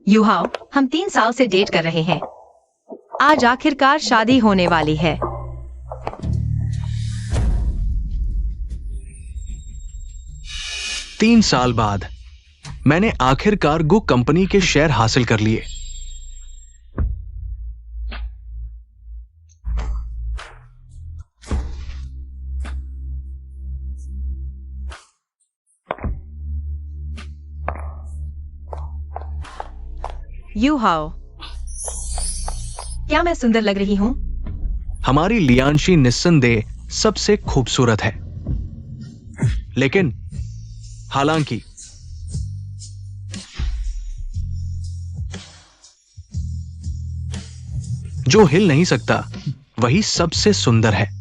Yuhao, हम 3 साल से डेट कर रहे हैं। आज आखिरकार शादी होने वाली है। तीन साल बाद मैंने आखिरकार गु कंपनी के शेयर हासिल कर लिए। युहाओ, क्या मैं सुंदर लग रही हूँ? हमारी लियांशी निस्संदेह सबसे खूबसूरत है, लेकिन हालांकि जो हिल नहीं सकता वही सबसे सुंदर है।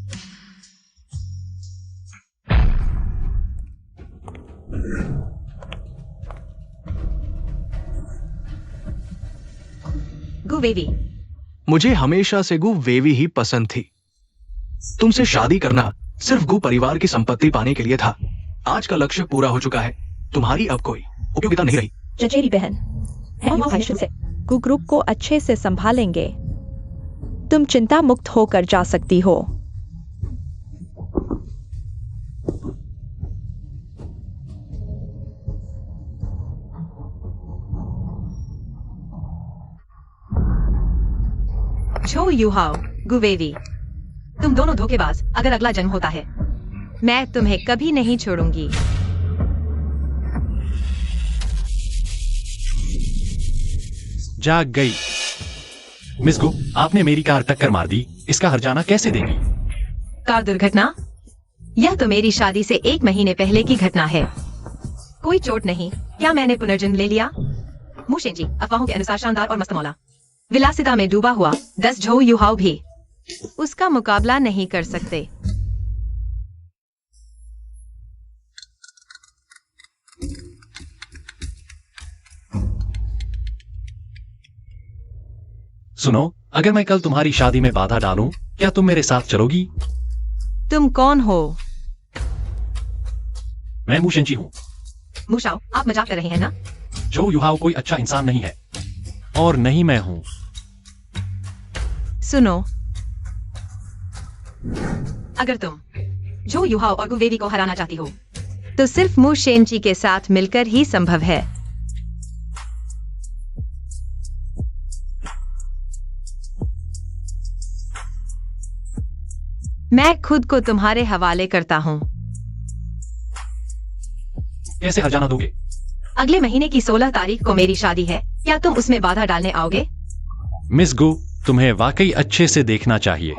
गु वेवी, मुझे हमेशा से गु वेवी ही पसंद थी। तुमसे शादी करना सिर्फ गु परिवार की संपत्ति पाने के लिए था। आज का लक्ष्य पूरा हो चुका है। तुम्हारी अब कोई उपयोगिता नहीं रही। चचेरी बहन, गु ग्रुप को अच्छे से संभालेंगे। तुम चिंता मुक्त होकर जा सकती हो। झो युहाओ, गु वेवी, तुम दोनों धोखेबाज। अगर अगला जन्म होता है, मैं तुम्हें कभी नहीं छोड़ूंगी। जाग गई। मिस गु, आपने मेरी कार टक्कर मार दी। इसका हर्जाना कैसे देगी? कार दुर्घटना? यह तो मेरी शादी से 1 महीने पहले की घटना है। कोई चोट नहीं। क्या मैंने पुनर्जन्म ले लिया? मुशेंजी, अफवाहों के अनुसार शानदार और मस्तमौला, विलासिता में डूबा हुआ 10 झो युहाओ भी उसका मुकाबला नहीं कर सकते। सुनो, अगर मैं कल तुम्हारी शादी में बाधा डालूं, क्या तुम मेरे साथ चलोगी? तुम कौन हो? मैं मुशेंजी हूँ। मुशाओ, आप मजाक कर रहे हैं ना? झो युहाओ कोई अच्छा इंसान नहीं है, और नहीं मैं हूँ। सुनो, अगर तुम झो युहाओ और गु वेवी को हराना चाहती हो, तो सिर्फ मु शेंची के साथ मिलकर ही संभव है। मैं खुद को तुम्हारे हवाले करता हूँ। कैसे हर्जाना दोगे? अगले महीने की 16 तारीख को मेरी शादी है। क्या तुम उसमें बाधा डालने आओगे? मिस गु, तुम्हें वाकई अच्छे से देखना चाहिए।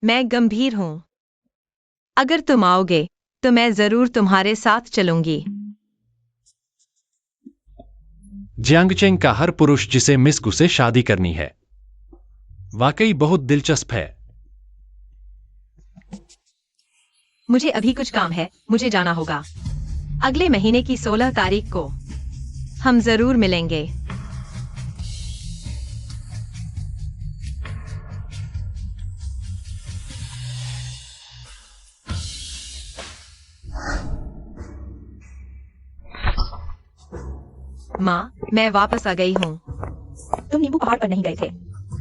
मैं गंभीर हूँ। अगर तुम आओगे तो मैं जरूर तुम्हारे साथ चलूंगी। जियांगचेंग का हर पुरुष जिसे मिस गु से शादी करनी है। वाकई बहुत दिलचस्प है। मुझे अभी कुछ काम है, मुझे जाना होगा। अगले महीने की 16 तारीख को हम जरूर मिलेंगे। माँ, मैं वापस आ गई हूँ। तुम नींबू पहाड़ पर नहीं गए थे,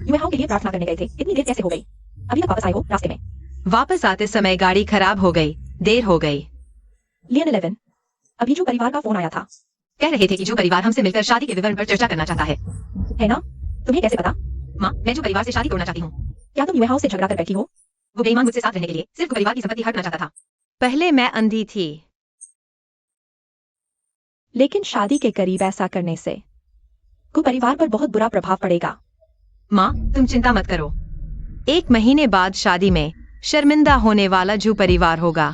युहाओ के लिए प्रार्थना करने गए थे। इतनी देर कैसे हो गई? अभी तक वापस आए हो रास्ते में? वापस आते समय गाड़ी खराब हो गई, देर हो गई। लियन 11, अभी जो परिवार का फोन आया था। कह रहे थे कि जो परिवार हमसे मिलकर शादी के विवरण पर चर्चा करना चाहता है ना? तुम्हें कैसे पता? माँ, मैं जो परिवार से शादी तोड़ना चाहती हूँ। क्या तुम युहाओ से झगड़ा कर बैठी हो? वो बेईमान मुझसे साथ रहने के लिए सिर्फ परिवार की संपत्ति हड़पना चाहता था। पहले मैं अंधी थी, लेकिन शादी के करीब ऐसा करने से को परिवार पर बहुत बुरा प्रभाव पड़ेगा। माँ, तुम चिंता मत करो। 1 महीने बाद शादी में शर्मिंदा होने वाला जो परिवार होगा।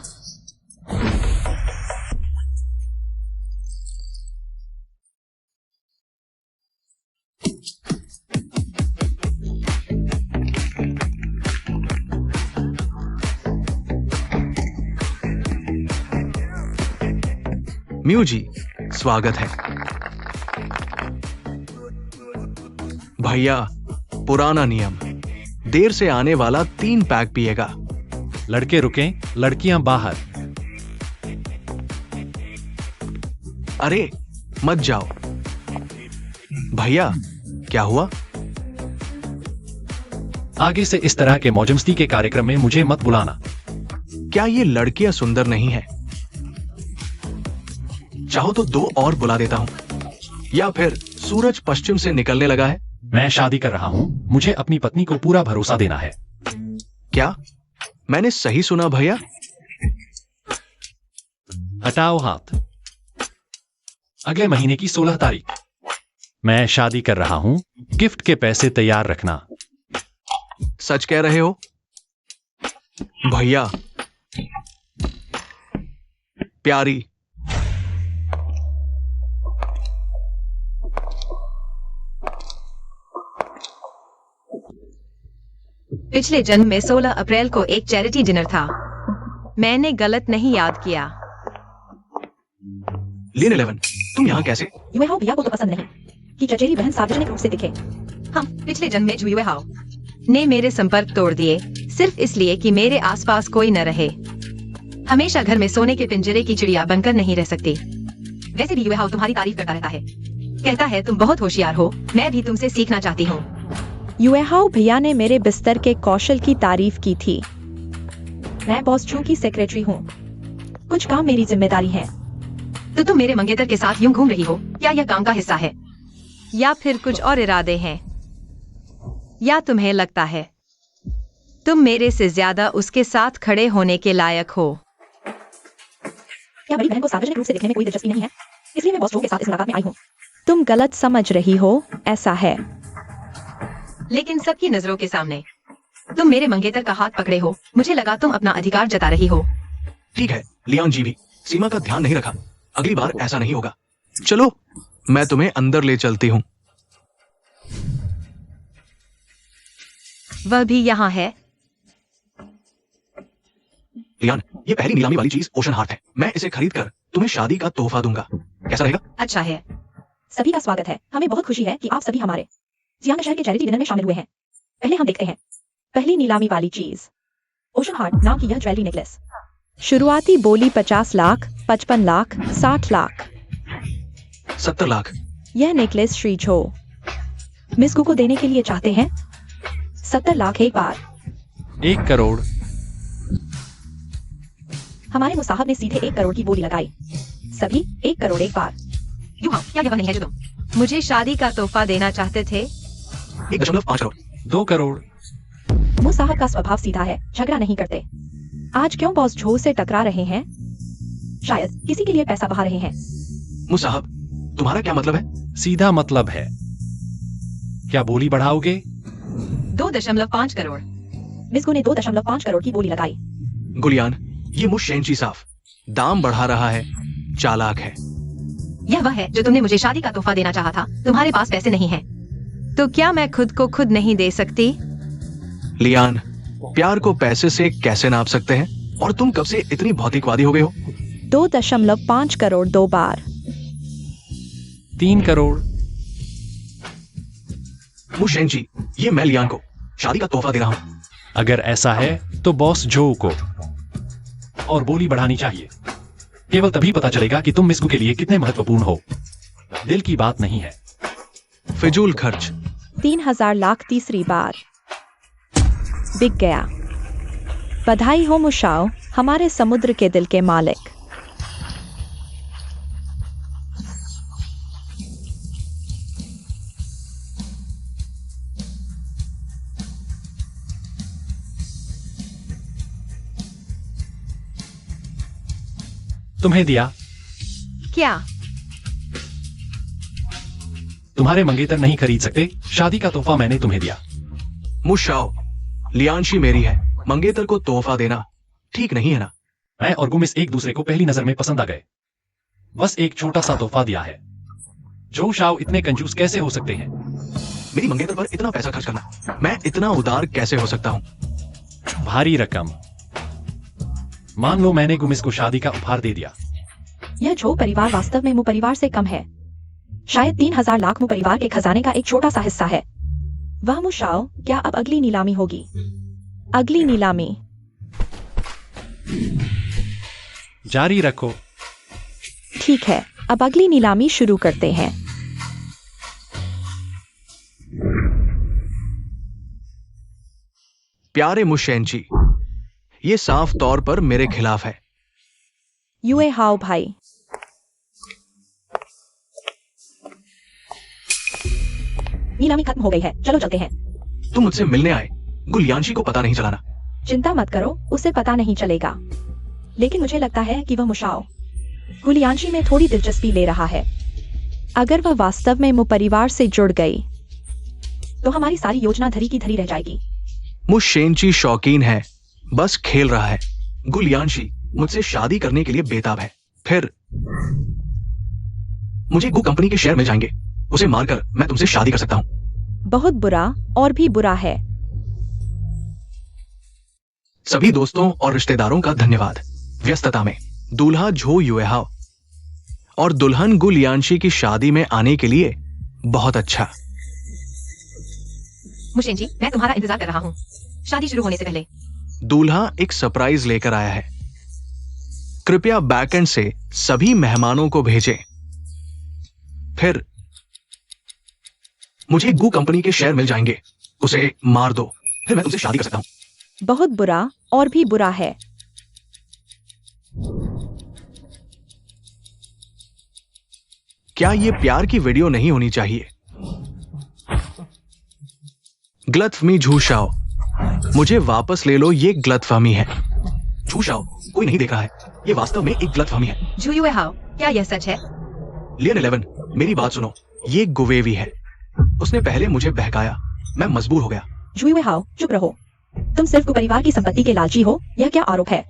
म्यू जी, स्वागत है। भैया, पुराना नियम, देर से आने वाला 3 पैक पिएगा। लड़के रुकें, लड़कियां बाहर। अरे मत जाओ। भैया क्या हुआ? आगे से इस तरह के मौजमस्ती के कार्यक्रम में मुझे मत बुलाना। क्या ये लड़कियां सुंदर नहीं है? चाहो तो 2 और बुला देता हूं। या फिर सूरज पश्चिम से निकलने लगा है। मैं शादी कर रहा हूं, मुझे अपनी पत्नी को पूरा भरोसा देना है। क्या मैंने सही सुना भैया? हटाओ हाथ। अगले महीने की 16 तारीख मैं शादी कर रहा हूं, गिफ्ट के पैसे तैयार रखना। सच कह रहे हो भैया? प्यारी। पिछले जन्म में 16 अप्रैल को एक चैरिटी डिनर था। मैंने गलत नहीं याद किया। लेन 11, तुम यहाँ कैसे? युएहाओ भैया को तो पसंद नहीं कि चचेरी बहन सार्वजनिक रूप से दिखे। हम पिछले जन्म में जुए हाओ ने मेरे संपर्क तोड़ दिए सिर्फ इसलिए कि मेरे आसपास कोई न रहे। हमेशा घर में सोने के पिंजरे की चिड़िया बनकर नहीं रह सकती। वैसे भी युएहाओ तुम्हारी तारीफ करता रहता है, कहता है तुम बहुत होशियार हो। मैं भी तुमसे सीखना चाहती हूँ। युएहाओ भैया ने मेरे बिस्तर के कौशल की तारीफ की थी। मैं बॉस चू की सेक्रेटरी हूँ, कुछ काम मेरी जिम्मेदारी है। तो तुम मेरे मंगेतर के साथ यूं घूम रही हो? क्या यह काम का हिस्सा है या फिर कुछ और इरादे हैं? या तुम्हें लगता है तुम मेरे से ज्यादा उसके साथ खड़े होने के लायक हो? क्या बड़ी बहन को सार्वजनिक रूप से दिखने में कोई दिलचस्पी नहीं है, इसलिए मैं बॉस चू के साथ इस मुलाकात में आई हूँ। तुम गलत समझ रही हो, ऐसा है। लेकिन सबकी नजरों के सामने तुम मेरे मंगेतर का हाथ पकड़े हो। मुझे लगा तुम अपना अधिकार जता रही हो। ठीक है, लियान जी भी सीमा का ध्यान नहीं रखा। अगली बार ऐसा नहीं होगा। चलो मैं तुम्हें अंदर ले चलती हूँ। वह भी यहाँ है। लियान, ये पहली नीलामी वाली चीज ओशन हार्ट है। मैं इसे खरीद कर तुम्हें शादी का तोहफा दूंगा। कैसा रहेगा? अच्छा है। सभी का स्वागत है। हमें बहुत खुशी है कि आप सभी हमारे जियांग शहर के चैरिटी डिनर में शामिल हुए हैं। पहले हम देखते हैं पहली नीलामी वाली चीज, ओशन हार्ट नाम की यह ज्वेलरी नेकलेस। शुरुआती बोली 50 लाख, 55 लाख, 60 लाख, 70 लाख। यह नेकलेस श्री झो मिस गु को देने के लिए चाहते हैं। 70 लाख एक बार। 1 करोड़। हमारे मुसाहब ने सीधे 1 करोड़ की बोली लगाई। सभी 1 करोड़ एक बार। युवा, क्या यह नहीं है जो तुम मुझे शादी का तोहफा देना चाहते थे? 1.5 करोड़। 2 करोड़। मुसाहब का स्वभाव सीधा है, झगड़ा नहीं करते। आज क्यों बॉस झो से टकरा रहे हैं? शायद किसी के लिए पैसा बहा रहे हैं। मुसाहब, तुम्हारा क्या मतलब है? सीधा मतलब है, क्या बोली बढ़ाओगे? 2.5 करोड़। मिस गु ने 2.5 करोड़ की बोली लगाई। गुलियान, ये मुशेंची साफ दाम बढ़ा रहा है, चालाक है। यह वह है जो तुमने मुझे शादी का तोहफा देना चाहा था। तुम्हारे पास पैसे नहीं हैं, तो क्या मैं खुद को खुद नहीं दे सकती? लियान, प्यार को पैसे से कैसे नाप सकते हैं? और तुम कब से इतनी भौतिकवादी हो गए हो? 2.5 करोड़ 2 बार। 3 करोड़। मुशेंची, ये मैं लियान को शादी का तोहफा दे रहा हूँ। अगर ऐसा है तो बॉस जो को और बोली बढ़ानी चाहिए। केवल तभी पता चलेगा कि तुम मिस गु के लिए कितने महत्वपूर्ण हो। दिल की बात नहीं है। फिजूल खर्च। 3000 लाख तीसरी बार। बिक गया। बधाई हो मुशाओ, हमारे समुद्र के दिल के मालिक। तुम्हें दिया। क्या तुम्हारे मंगेतर नहीं खरीद सकते, शादी का तोहफा मैंने तुम्हें दिया। मुशाओ, लियांशी मेरी है, मंगेतर को तोहफा देना ठीक नहीं है ना? मैं और गुमिस एक दूसरे को पहली नजर में पसंद आ गए। बस एक छोटा सा तोहफा दिया है। जो शाओ इतने कंजूस कैसे हो सकते हैं? मेरी मंगेतर पर इतना पैसा खर्च करना, मैं इतना उदार कैसे हो सकता हूँ? भारी रकम। मान लो मैंने गुमिस को शादी का उपहार दे दिया। यह झो परिवार वास्तव में मु परिवार से कम है। शायद 3000 लाख मु परिवार के खजाने का एक छोटा सा हिस्सा है। वह मुशाओ, क्या अब अगली नीलामी होगी? अगली नीलामी। जारी रखो। ठीक है, अब अगली नीलामी शुरू करते हैं। प्यारे मुशेन जी, ये साफ तौर पर मेरे खिलाफ है। युए हाओ भाई, नीलामी खत्म हो गई है, चलो चलते हैं। तुम मुझसे मिलने आए, गुलियांशी को पता नहीं चलाना। चिंता मत करो, उसे पता नहीं चलेगा। लेकिन मुझे लगता है कि वह मुशाओ गुलियांशी में थोड़ी दिलचस्पी ले रहा है। अगर वह वास्तव में मु परिवार से जुड़ गई तो हमारी सारी योजना धरी की धरी रह जाएगी। मुशेंची शौकीन है, बस खेल रहा है। गुलियांशी मुझसे शादी करने के लिए बेताब है। फिर मुझे गु कंपनी के शेयर मिल जाएंगे, उसे मारकर मैं तुमसे शादी कर सकता हूं। बहुत बुरा और भी बुरा है। सभी दोस्तों और रिश्तेदारों का धन्यवाद। व्यस्तता में दूल्हा झो युएहाओ और दुल्हन गुलियांशी की शादी में आने के लिए बहुत अच्छा। मुशेन जी, मैं तुम्हारा इंतजार कर रहा हूँ शादी शुरू होने से पहले। दूल्हा एक सरप्राइज लेकर आया है। कृपया बैकएंड से सभी मेहमानों को भेजें। फिर मुझे गु कंपनी के शेयर मिल जाएंगे, उसे मार दो, फिर मैं तुमसे शादी कर सकता हूं। बहुत बुरा और भी बुरा है। क्या ये प्यार की वीडियो नहीं होनी चाहिए? गलतफहमी झूशाओ, मुझे वापस ले लो, ये गलतफहमी है। झूशाओ, कोई नहीं देख रहा है, ये वास्तव में एक गलतफहमी है। झू युएहाओ, क्या यह सच है? लियन 11, मेरी बात सुनो, ये गुवेवी है। उसने पहले मुझे बहकाया, मैं मजबूर हो गया। जुए हाओ, चुप रहो। तुम सिर्फ को परिवार की संपत्ति के लालची हो, यह क्या आरोप है?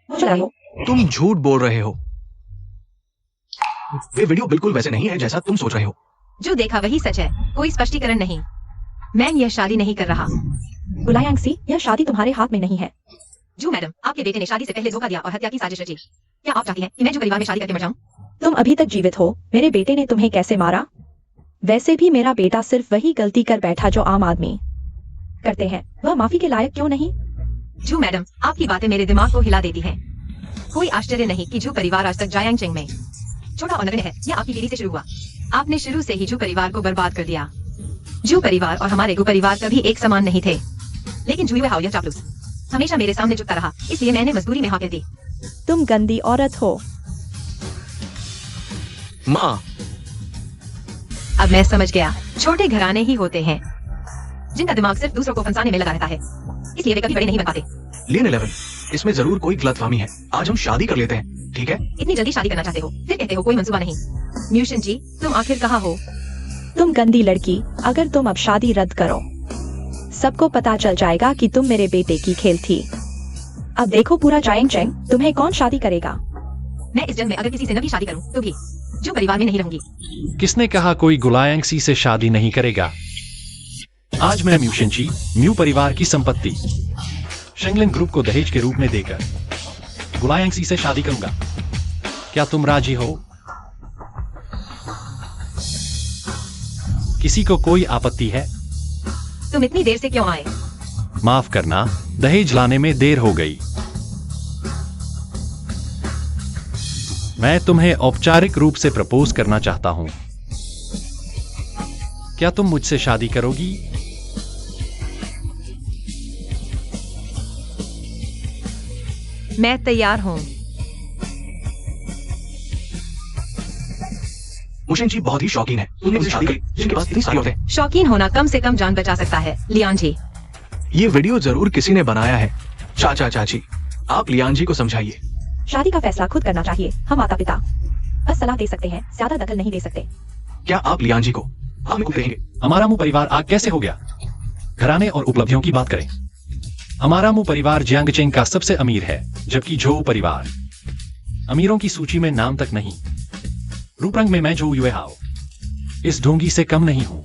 चला हो। तुम झूठ बोल रहे हो। वे वीडियो बिल्कुल वैसे नहीं है जैसा तुम सोच रहे हो। जो देखा वही सच है, कोई स्पष्टीकरण नहीं। मैं यह शादी नहीं कर रहा। गुलायांगसी, यह शादी तुम्हारे हाथ में नहीं है। जू मैडम, आपके बेटे ने शादी से पहले धोखा दिया और हत्या की साजिश रची। क्या आप चाहती हैं कि मैं जो परिवार में शादी करके मर जाऊं? तुम अभी तक जीवित हो, मेरे बेटे ने तुम्हें कैसे मारा? वैसे भी मेरा बेटा सिर्फ वही गलती कर बैठा जो आम आदमी करते हैं। वह माफी के लायक क्यों नहीं? जू मैडम, आपकी बातें मेरे दिमाग को हिला देती हैं। कोई आश्चर्य नहीं कि जू परिवार आज तक जायांगचेंग में छोटा और नगण्य है। यह आपकी पीढ़ी से शुरू हुआ। आपने शुरू से ही जू परिवार को बर्बाद कर दिया। जू परिवार और हमारे गु परिवार कभी एक समान नहीं थे। लेकिन जू युएहाओ यह चापलूस हमेशा मेरे सामने झुकता रहा, इसलिए मैंने मजबूरी में हाँ कह दी। तुम गंदी औरत हो। माँ, अब मैं समझ गया, छोटे घराने ही होते हैं जिनका दिमाग सिर्फ दूसरों को फंसाने में लगा रहता है, इसलिए वे कभी बड़े नहीं बन पाते। लियन 11, इसमें जरूर कोई गलतफहमी है। आज हम शादी कर लेते हैं, ठीक है? इतनी जल्दी शादी करना चाहते हो, फिर कहते हो कोई मंसूबा नहीं। म्यूशन जी, तुम आखिर कहाँ हो? तुम गंदी लड़की, अगर तुम अब शादी रद्द करो सबको पता चल जाएगा कि तुम मेरे बेटे की खेल थी। अब देखो पूरा जायांगचेंग तुम्हें कौन शादी करेगा। मैं इस जन्म में अगर किसी से न भी शादी करूं तो भी जो परिवार में नहीं रहूंगी। किसने कहा कोई गुलायांगसी से शादी नहीं करेगा? आज मैं म्यूशेंची म्यू परिवार की संपत्ति शेंगलिन ग्रुप को दहेज के रूप में देकर गुलायांगसी से शादी करूंगा। क्या तुम राजी हो? किसी को कोई आपत्ति है? तुम इतनी देर से क्यों आए? माफ करना, दहेज लाने में देर हो गई। मैं तुम्हें औपचारिक रूप से प्रपोज करना चाहता हूं। क्या तुम मुझसे शादी करोगी? मैं तैयार हूँ। मुशेन जी बहुत ही शौकीन है। तुमने मुझसे शादी करी, जिनके पास इतनी सारी औरतें। शौकीन होना कम से कम जान बचा सकता है, लियान जी। ये वीडियो जरूर किसी ने बनाया है। चाचा चाची, आप लियान जी को समझाइए। शादी का फैसला खुद करना चाहिए। हम माता पिता बस सलाह दे सकते हैं, ज्यादा दखल नहीं दे सकते। क्या आप लियान जी को हमें कुछ कहेंगे? हमारा मुंह परिवार आग कैसे हो गया? घराने और उपलब्धियों की बात करें। हमारा मुंह परिवार जियांगचेंग का सबसे अमीर है, जबकि झो परिवार अमीरों की सूची में नाम तक नहीं। रूपरंग में मैं झो युएहाओ इस ढोंगी से कम नहीं हूं।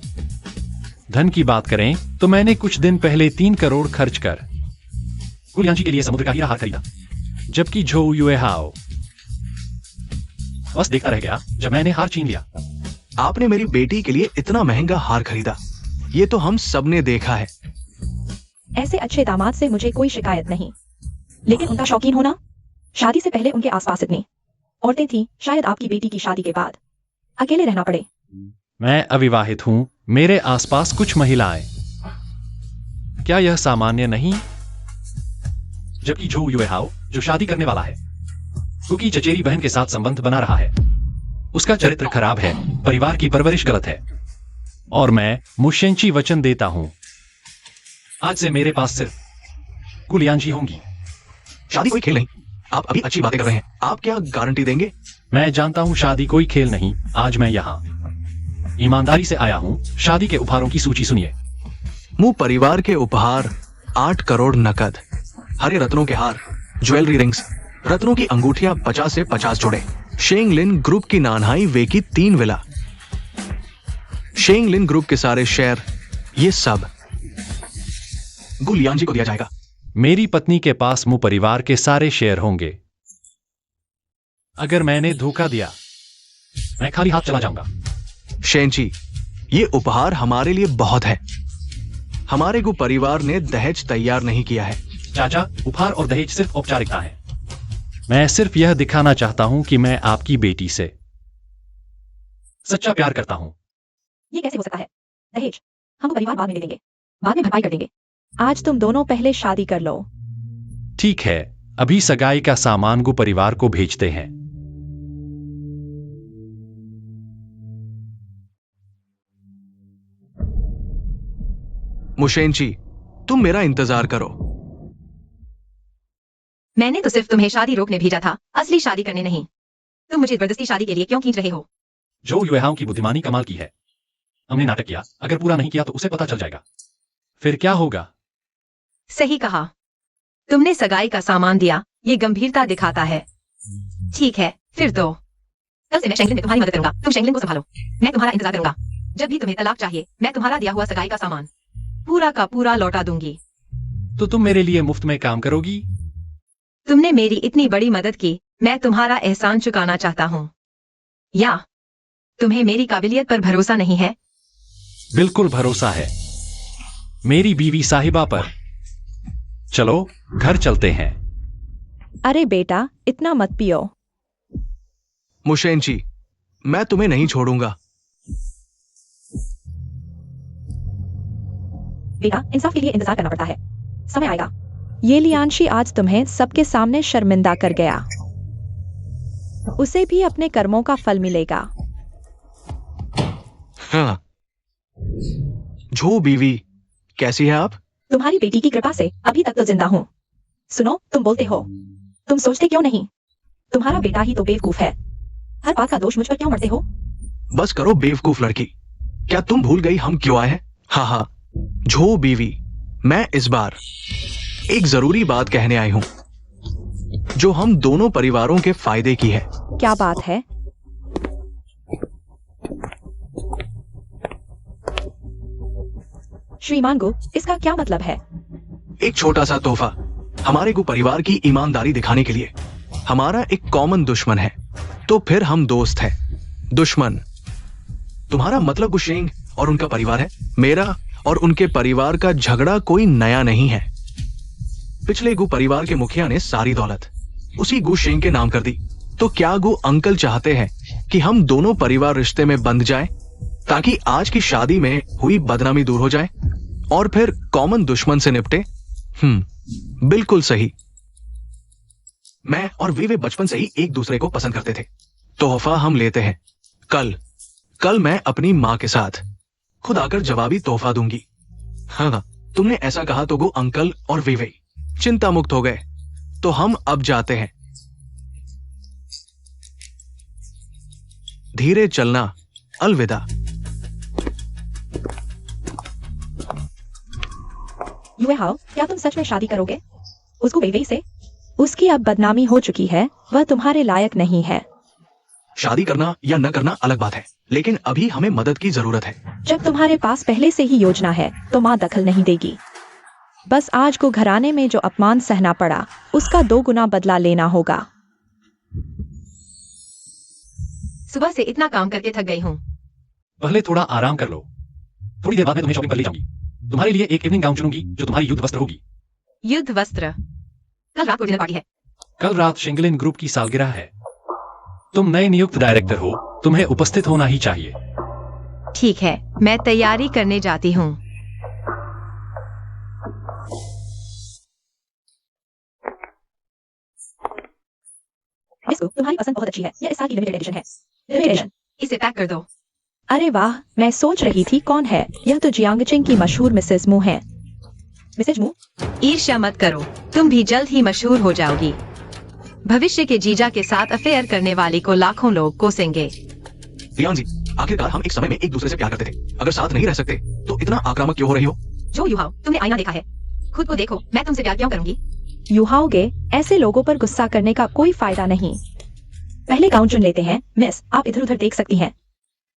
धन की बात करें तो मैंने कुछ दिन पहले 3 करोड़ खर्च कर गुलियांशी के लिए समुद्र का हीरा हार खरीदा, जबकि झो युएहाओ बस देखता रह गया जब मैंने हार छीन लिया। आपने मेरी बेटी के लिए इतना महंगा हार खरीदा, ये तो हम सबने देखा है। ऐसे अच्छे दामाद से मुझे कोई शिकायत नहीं, लेकिन उनका शौकीन होना, शादी से पहले उनके आसपास इतनी औरतें थीं, शायद आपकी बेटी की शादी के बाद अकेले रहना पड़े। मैं अविवाहित हूं, मेरे आसपास कुछ महिलाएं। क्या यह सामान्य नहीं? जबकि जो युवेहाओ जो शादी करने वाला है, क्योंकि चचेरी बहन के साथ संबंध बना रहा है, उसका चरित्र खराब है, परिवार की परवरिश गलत है। और मैं मुशेंची वचन देता हूं, आज से मेरे पास सिर्फ गुलियांशी होंगी। शादी कोई खेल नहीं। आप अभी अच्छी बातें कर रहे हैं। आप क्या गारंटी देंगे? मैं जानता हूं शादी कोई खेल नहीं। आज मैं यहां ईमानदारी से आया हूं। शादी के उपहारों की सूची सुनिए। मुंह परिवार के उपहार 8 करोड़ नकद, हरे रत्नों के हार, ज्वेलरी रिंग्स, रत्नों की अंगूठियां 50 से 50 जोड़े, शेंगलिन ग्रुप की नानहाई वे की 3 विला, शेंगलिन ग्रुप के सारे शेयर, ये सब गुलियांजी को दिया जाएगा। मेरी पत्नी के पास मुंह परिवार के सारे शेयर होंगे। अगर मैंने धोखा दिया, मैं खाली हाथ चला जाऊंगा। शेंची, ये उपहार हमारे लिए बहुत है। हमारे गु परिवार ने दहेज तैयार नहीं किया है। चाचा, उपहार और दहेज सिर्फ औपचारिकता है। मैं सिर्फ यह दिखाना चाहता हूं कि मैं आपकी बेटी से सच्चा प्यार करता हूं। ये कैसे हो सकता है? दहेज हमको परिवार बाद में दे देंगे, बाद में भरपाई कर देंगे। आज तुम दोनों पहले शादी कर लो। ठीक है, अभी सगाई का सामान गु परिवार को भेजते हैं। मुशेंची, तुम मेरा इंतजार करो। मैंने तो सिर्फ तुम्हें शादी रोकने भेजा था, असली शादी करने नहीं। तुम मुझे जबरदस्ती शादी के लिए क्यों खींच रहे हो? जो युवाओं की बुद्धिमानी कमाल की है। हमने नाटक किया, अगर पूरा नहीं किया तो उसे पता चल जाएगा। फिर क्या होगा? सही कहा। तुमने सगाई का सामान दिया, ये गंभीरता दिखाता है। ठीक है, फिर तो कल से मैं शेंगलिन में तुम्हारी मदद करूंगा। तुम शेंगलिन को संभालो, मैं तुम्हारा इंतजार करूंगा। जब भी तुम्हें तलाक चाहिए, मैं तुम्हारा दिया हुआ सगाई का सामान पूरा का पूरा लौटा दूंगी। तो तुम मेरे लिए मुफ्त में काम करोगी? तुमने मेरी इतनी बड़ी मदद की, मैं तुम्हारा एहसान चुकाना चाहता हूँ। या तुम्हें मेरी काबिलियत पर भरोसा नहीं है? बिल्कुल भरोसा है, मेरी बीवी साहिबा पर। चलो घर चलते हैं। अरे बेटा, इतना मत पियो। मुशेंची, मैं तुम्हें नहीं छोड़ूंगा। बेटा, इंसाफ के लिए इंतजार करना पड़ता है, समय आएगा। ये लियांशी आज तुम्हें सबके सामने शर्मिंदा कर गया। उसे भी अपने कर्मों का फल मिलेगा। हाँ। जो बीवी, कैसी है आप? तुम्हारी बेटी की कृपा से अभी तक तो जिंदा हूँ। सुनो, तुम बोलते हो, तुम सोचते क्यों नहीं? तुम्हारा बेटा ही तो बेवकूफ है। हर बात का दोष मुझ पर क्यों मढ़ते हो? बस करो बेवकूफ लड़की। क्या तुम भूल गई हम क्यों आए हैं? हाँ हाँ, जो बीवी, मैं इस बार एक जरूरी बात कहने आई हूं, जो हम दोनों परिवारों के फायदे की है। क्या बात है? श्रीमान गो, इसका क्या मतलब है? एक छोटा सा तोहफा हमारे गु परिवार की ईमानदारी दिखाने के लिए। हमारा एक कॉमन दुश्मन है, तो फिर हम दोस्त हैं। दुश्मन, तुम्हारा मतलब गुशेंग और उनका परिवार है। मेरा और उनके परिवार का झगड़ा कोई नया नहीं है। पिछले गु परिवार के मुखिया ने सारी दौलत उसी गु शेंग के नाम कर दी। तो क्या गु अंकल चाहते हैं कि हम दोनों परिवार रिश्ते में बंध जाएं, ताकि आज की शादी में हुई बदनामी दूर हो जाए और फिर कॉमन दुश्मन से निपटे? बिल्कुल सही। मैं और वे बचपन से ही एक दूसरे को पसंद करते थे। तोहफा हम लेते हैं। कल मैं अपनी माँ के साथ खुद आकर जवाबी तोहफा दूंगी। हाँ, तुमने ऐसा कहा तो गो अंकल और वे चिंता मुक्त हो गए। तो हम अब जाते हैं। धीरे चलना। अलविदा। युवेहाओ, क्या तुम सच में शादी करोगे उसको वेई से? उसकी अब बदनामी हो चुकी है, वह तुम्हारे लायक नहीं है। शादी करना या न करना अलग बात है, लेकिन अभी हमें मदद की जरूरत है। जब तुम्हारे पास पहले से ही योजना है तो माँ दखल नहीं देगी। बस आज को घराने में जो अपमान सहना पड़ा, उसका 2 गुना बदला लेना होगा। सुबह से इतना काम करके थक गई हूँ। पहले थोड़ा आराम कर लो, थोड़ी देर बाद मैं तुम्हें शॉपिंग पर ले जाऊंगी। तुम्हारे लिए एक इवनिंग गाउन चुनूंगी जो तुम्हारी युद्ध वस्त्र होगी। युद्ध वस्त्र? कल रात को डिनर पार्टी है। कल रात शेंगलिन ग्रुप की सालगिरह है। तुम नए नियुक्त डायरेक्टर हो, तुम्हें उपस्थित होना ही चाहिए। ठीक है, मैं तैयारी करने जाती हूँ। मिस गु, तुम्हारी पसंद बहुत अच्छी है। यह इस साल की लिमिटेड एडिशन है। Limited edition. इसे पैक कर दो। अरे वाह, मैं सोच रही थी कौन है यह। तो जियांगचिंग की मशहूर मिसेस मू है। मिसेज मू? ईर्ष्या मत करो, तुम भी जल्द ही मशहूर हो जाओगी। भविष्य के जीजा के साथ अफेयर करने वाली को लाखों लोग कोसेंगे। लियान जी, आखिरकार हम एक समय में एक दूसरे से प्यार करते थे। अगर साथ नहीं रह सकते तो इतना आक्रामक क्यों हो रही हो? जो युहाओ, तुमने आईना देखा है? खुद को देखो, मैं तुमसे प्यार क्यों करूंगी? युहाओगे, ऐसे लोगों पर गुस्सा करने का कोई फायदा नहीं। पहले गाउन चुन लेते हैं। मिस, आप इधर उधर देख सकती हैं।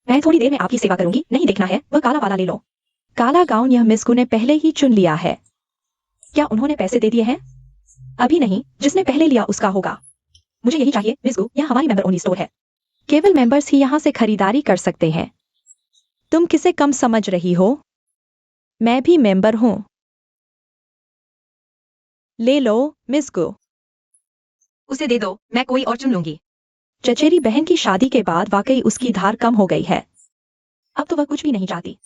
मैं थोड़ी देर में आपकी सेवा करूंगी। नहीं देखना है, वह काला वाला ले लो। काला गाउन यह मिस गु ने पहले ही चुन लिया है। क्या उन्होंने पैसे दे दिए हैं? अभी नहीं, जिसने पहले लिया उसका होगा। मुझे यही चाहिए। मिस गु, यह हमारी मेंबर ओनली स्टोर है। केवल मेंबर्स ही यहाँ से खरीदारी कर सकते हैं। तुम किसे कम समझ रही हो? मैं भी मेंबर हूँ। ले लो मिस गु। उसे दे दो, मैं कोई और चुन लूंगी। चचेरी बहन की शादी के बाद वाकई उसकी धार कम हो गई है। अब तो वह कुछ भी नहीं चाहती।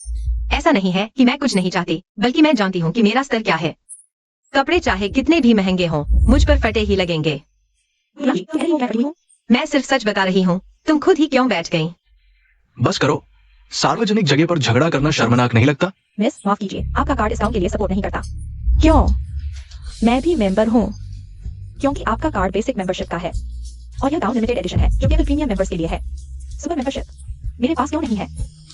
ऐसा नहीं है कि मैं कुछ नहीं चाहती, बल्कि मैं जानती हूँ कि मेरा स्तर क्या है। कपड़े चाहे कितने भी महंगे हों, मुझ पर फटे ही लगेंगे। मैं सिर्फ सच बता रही हूँ। तुम खुद ही क्यों बैठ गई? बस करो, सार्वजनिक जगह पर झगड़ा करना शर्मनाक नहीं लगता? मिस, माफ कीजिए, आपका कार्ड इस गाउन के लिए सपोर्ट नहीं करता। क्यों? मैं भी मेंबर हूँ। क्योंकि आपका कार्ड बेसिक मेंबरशिप का है और यह गाउन लिमिटेड एडिशन है, जो केवल प्रीमियम मेंबर्स के लिए है। सुपर मेंबरशिप मेरे पास क्यों नहीं है?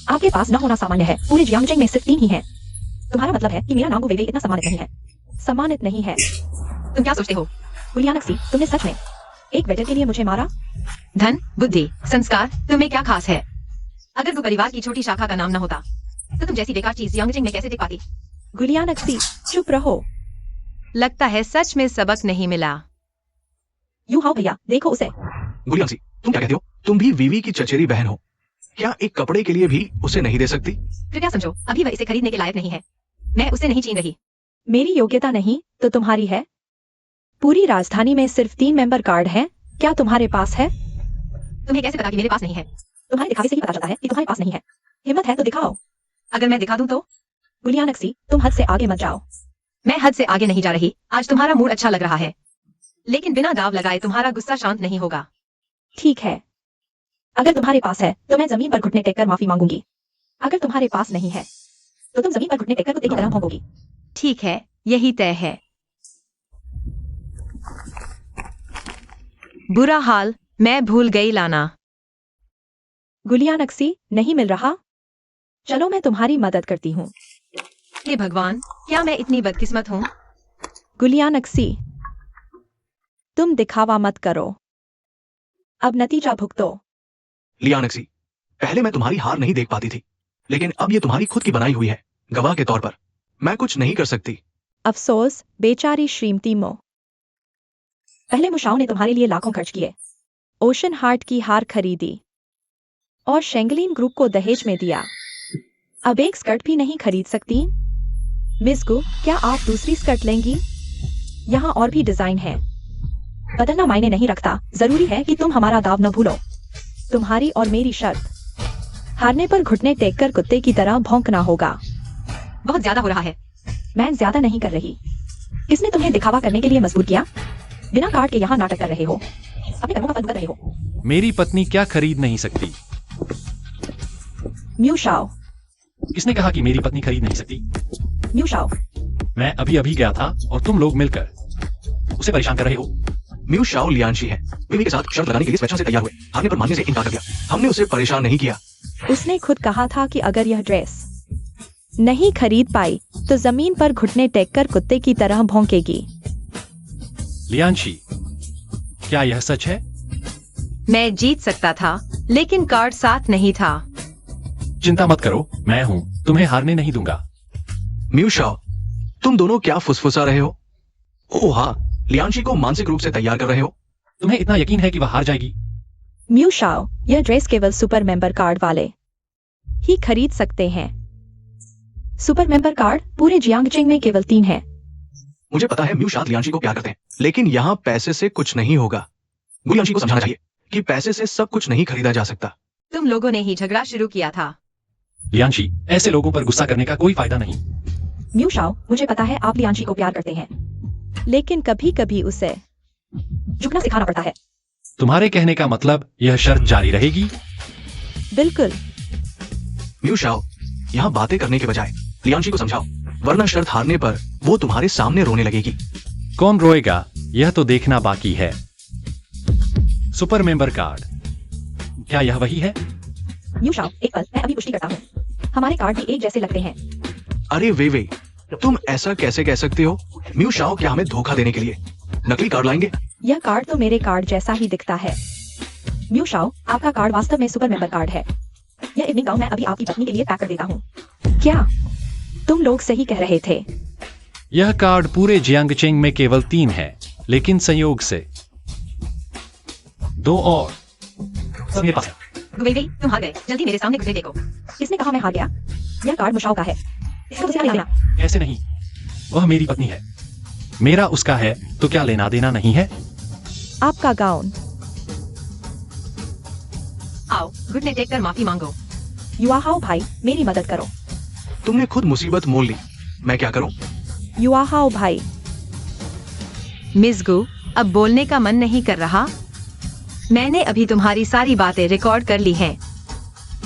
आपके पास न होना सामान्य है। पूरे जियांगचिंग में सिर्फ 3 ही हैं। तुम्हारा मतलब है कि मेरा नाम वेवे इतना सम्मानित नहीं है? सम्मानित नहीं है। तुम क्या सोचते हो? गुलियानक्सी, तुमने सच में एक वेटर के लिए मुझे मारा? धन, बुद्धि, संस्कार, तुम्हें क्या खास है? अगर वो परिवार की छोटी शाखा का नाम न होता, तो तुम जैसी बेकार चीज जियांगचिंग में कैसे टिक पाती? गुलियानक्सी, चुप रहो। लगता है सच में सबक नहीं मिला। युहाओ भैया, देखो उसे। गुलियान जी, तुम क्या कहते हो? तुम भी वीवी की चचेरी बहन हो, क्या एक कपड़े के लिए भी उसे नहीं दे सकती? कृपया समझो, अभी वह इसे खरीदने के लायक नहीं है। मैं उसे नहीं छीन रही। मेरी योग्यता नहीं तो तुम्हारी है। पूरी राजधानी में सिर्फ 3 मेंबर कार्ड हैं। क्या तुम्हारे पास है? तुम्हें कैसे पता कि मेरे पास नहीं है? तुम्हारे दिखावे से ही पता चलता है कि तुम्हारे पास नहीं है। हिम्मत है तो दिखाओ। अगर मैं दिखा दूं तो? गुलियानक्सी, तुम हद से आगे मत जाओ। मैं हद से आगे नहीं जा रही। आज तुम्हारा मूड अच्छा लग रहा है, लेकिन बिना दाव लगाए तुम्हारा गुस्सा शांत नहीं होगा। ठीक है, अगर तुम्हारे पास है तो मैं जमीन पर घुटने टेक कर माफी मांगूंगी। अगर तुम्हारे पास नहीं है तो तुम जमीन पर घुटने टेक कर कुत्ते की तरह भौंकोगी। ठीक है, यही तय है। बुरा हाल, मैं भूल गई लाना। गुलियानक्सी, नहीं मिल रहा? चलो मैं तुम्हारी मदद करती हूँ। हे भगवान, क्या मैं इतनी बदकिस्मत हूँ? गुलियानक्सी, तुम दिखावा मत करो। अब नतीजा भुगतो। लियानक्सी, पहले मैं तुम्हारी हार नहीं देख पाती थी, लेकिन अब ये तुम्हारी खुद की बनाई हुई है। गवाह के तौर पर मैं कुछ नहीं कर सकती। अफसोस, बेचारी श्रीमती मो। पहले मुशाओ ने तुम्हारे लिए लाखों खर्च किए, ओशन हार्ट की हार खरीदी और शेंगलिन ग्रुप को दहेज में दिया। अब एक स्कर्ट भी नहीं खरीद सकती? मिस गु, क्या आप दूसरी स्कर्ट लेंगी? यहाँ और भी डिजाइन है। बदलना मायने नहीं रखता, जरूरी है कि तुम हमारा दाव न भूलो। तुम्हारी और मेरी शर्त, हारने पर घुटने टेक कर कुत्ते की तरह भौंकना होगा। बहुत ज्यादा हो रहा है। मैं ज्यादा नहीं कर रही। किसने तुम्हें दिखावा करने के लिए मजबूर किया? बिना कार्ड के यहाँ नाटक कर रहे हो, अपने कर्मों का फल भुगत रहे हो। मेरी पत्नी क्या खरीद नहीं सकती? म्यूशाओ, किसने कहा कि मेरी पत्नी खरीद नहीं सकती? म्यूशाओ, मैं अभी अभी गया था और तुम लोग मिलकर उसे परेशान कर रहे हो। म्यू शाओ लियानशी है, वीवी के साथ शर्त लगाने के लिए स्वेच्छा से तैयार हुए। हारने पर मानने से इनकार कर दिया। हमने उसे परेशान नहीं किया। उसने खुद कहा था कि अगर यह ड्रेस नहीं खरीद पाई तो जमीन पर घुटने टेक कर कुत्ते की तरह भौंकेगी। लियानशी, क्या यह सच है? मैं जीत सकता था, लेकिन कार्ड साथ नहीं था। चिंता मत करो, मैं हूँ, तुम्हें हारने नहीं दूंगा। म्यू शाओ, तुम दोनों क्या फुसफुसा रहे हो? ओह हाँ, लियानशी को मानसिक रूप से तैयार कर रहे हो। तुम्हें इतना यकीन है कि वह हार जाएगी? म्यूशाओ, यह ड्रेस केवल सुपर मेंबर कार्ड वाले ही खरीद सकते हैं। सुपर मेंबर कार्ड पूरे जियांगचिंग में केवल 3 हैं। मुझे पता है म्यू शाद लियानशी को प्यार करते हैं, लेकिन यहाँ पैसे से कुछ नहीं होगा। गुलियानशी को समझाना चाहिए। कि पैसे से सब कुछ नहीं खरीदा जा सकता। तुम लोगों ने ही झगड़ा शुरू किया था। लियांशी, ऐसे लोगों पर गुस्सा करने का कोई फायदा नहीं। म्यू शाओ, मुझे पता है आप लियांशी को प्यार करते हैं, लेकिन कभी कभी उसे झुकना सिखाना पड़ता है। तुम्हारे कहने का मतलब यह शर्त जारी रहेगी? बिल्कुल। म्यू शाओ, यहाँ बातें करने के बजाय लियांशी को समझाओ, वरना शर्त हारने पर वो तुम्हारे सामने रोने लगेगी। कौन रोएगा यह तो देखना बाकी है। सुपर मेंबर कार्ड, क्या यह वही है? म्यू शाओ, एक पल, मैं अभी पुष्टि करता हूँ। हमारे कार्ड भी एक जैसे लगते हैं। अरे वे, तुम ऐसा कैसे कह सकते हो? म्यू शाओ क्या हमें धोखा देने के लिए नकली कार्ड लाएंगे? यह कार्ड तो मेरे कार्ड जैसा ही दिखता है। म्यू शाओ, आपका कार्ड वास्तव में सुपर मेंबर कार्ड है। यह इवनिंग गाउन मैं अभी आपकी पत्नी के लिए पैक कर देता हूँ। क्या तुम लोग सही कह रहे थे? यह कार्ड पूरे जियांगचेंग में केवल 3 है, लेकिन संयोग से 2 और सब मेरे पास है। गुवेई, तुम हार गए। जल्दी मेरे सामने गुजरे देखो। किसने कहा मैं हार गया? यह कार्ड मुशाओ का है। इसका मुझे क्या लेना? ऐसे नहीं, वह मेरी पत्नी है, मेरा उसका है, तो क्या लेना देना नहीं है? आपका गाउन। आओ, घुटने टेक कर माफी मांगो। युआहाओ भाई, मेरी मदद करो। तुमने खुद मुसीबत मोल ली, मैं क्या करूं? युआहाओ भाई। मिस गु, अब बोलने का मन नहीं कर रहा? मैंने अभी तुम्हारी सारी बातें रिकॉर्ड कर ली हैं।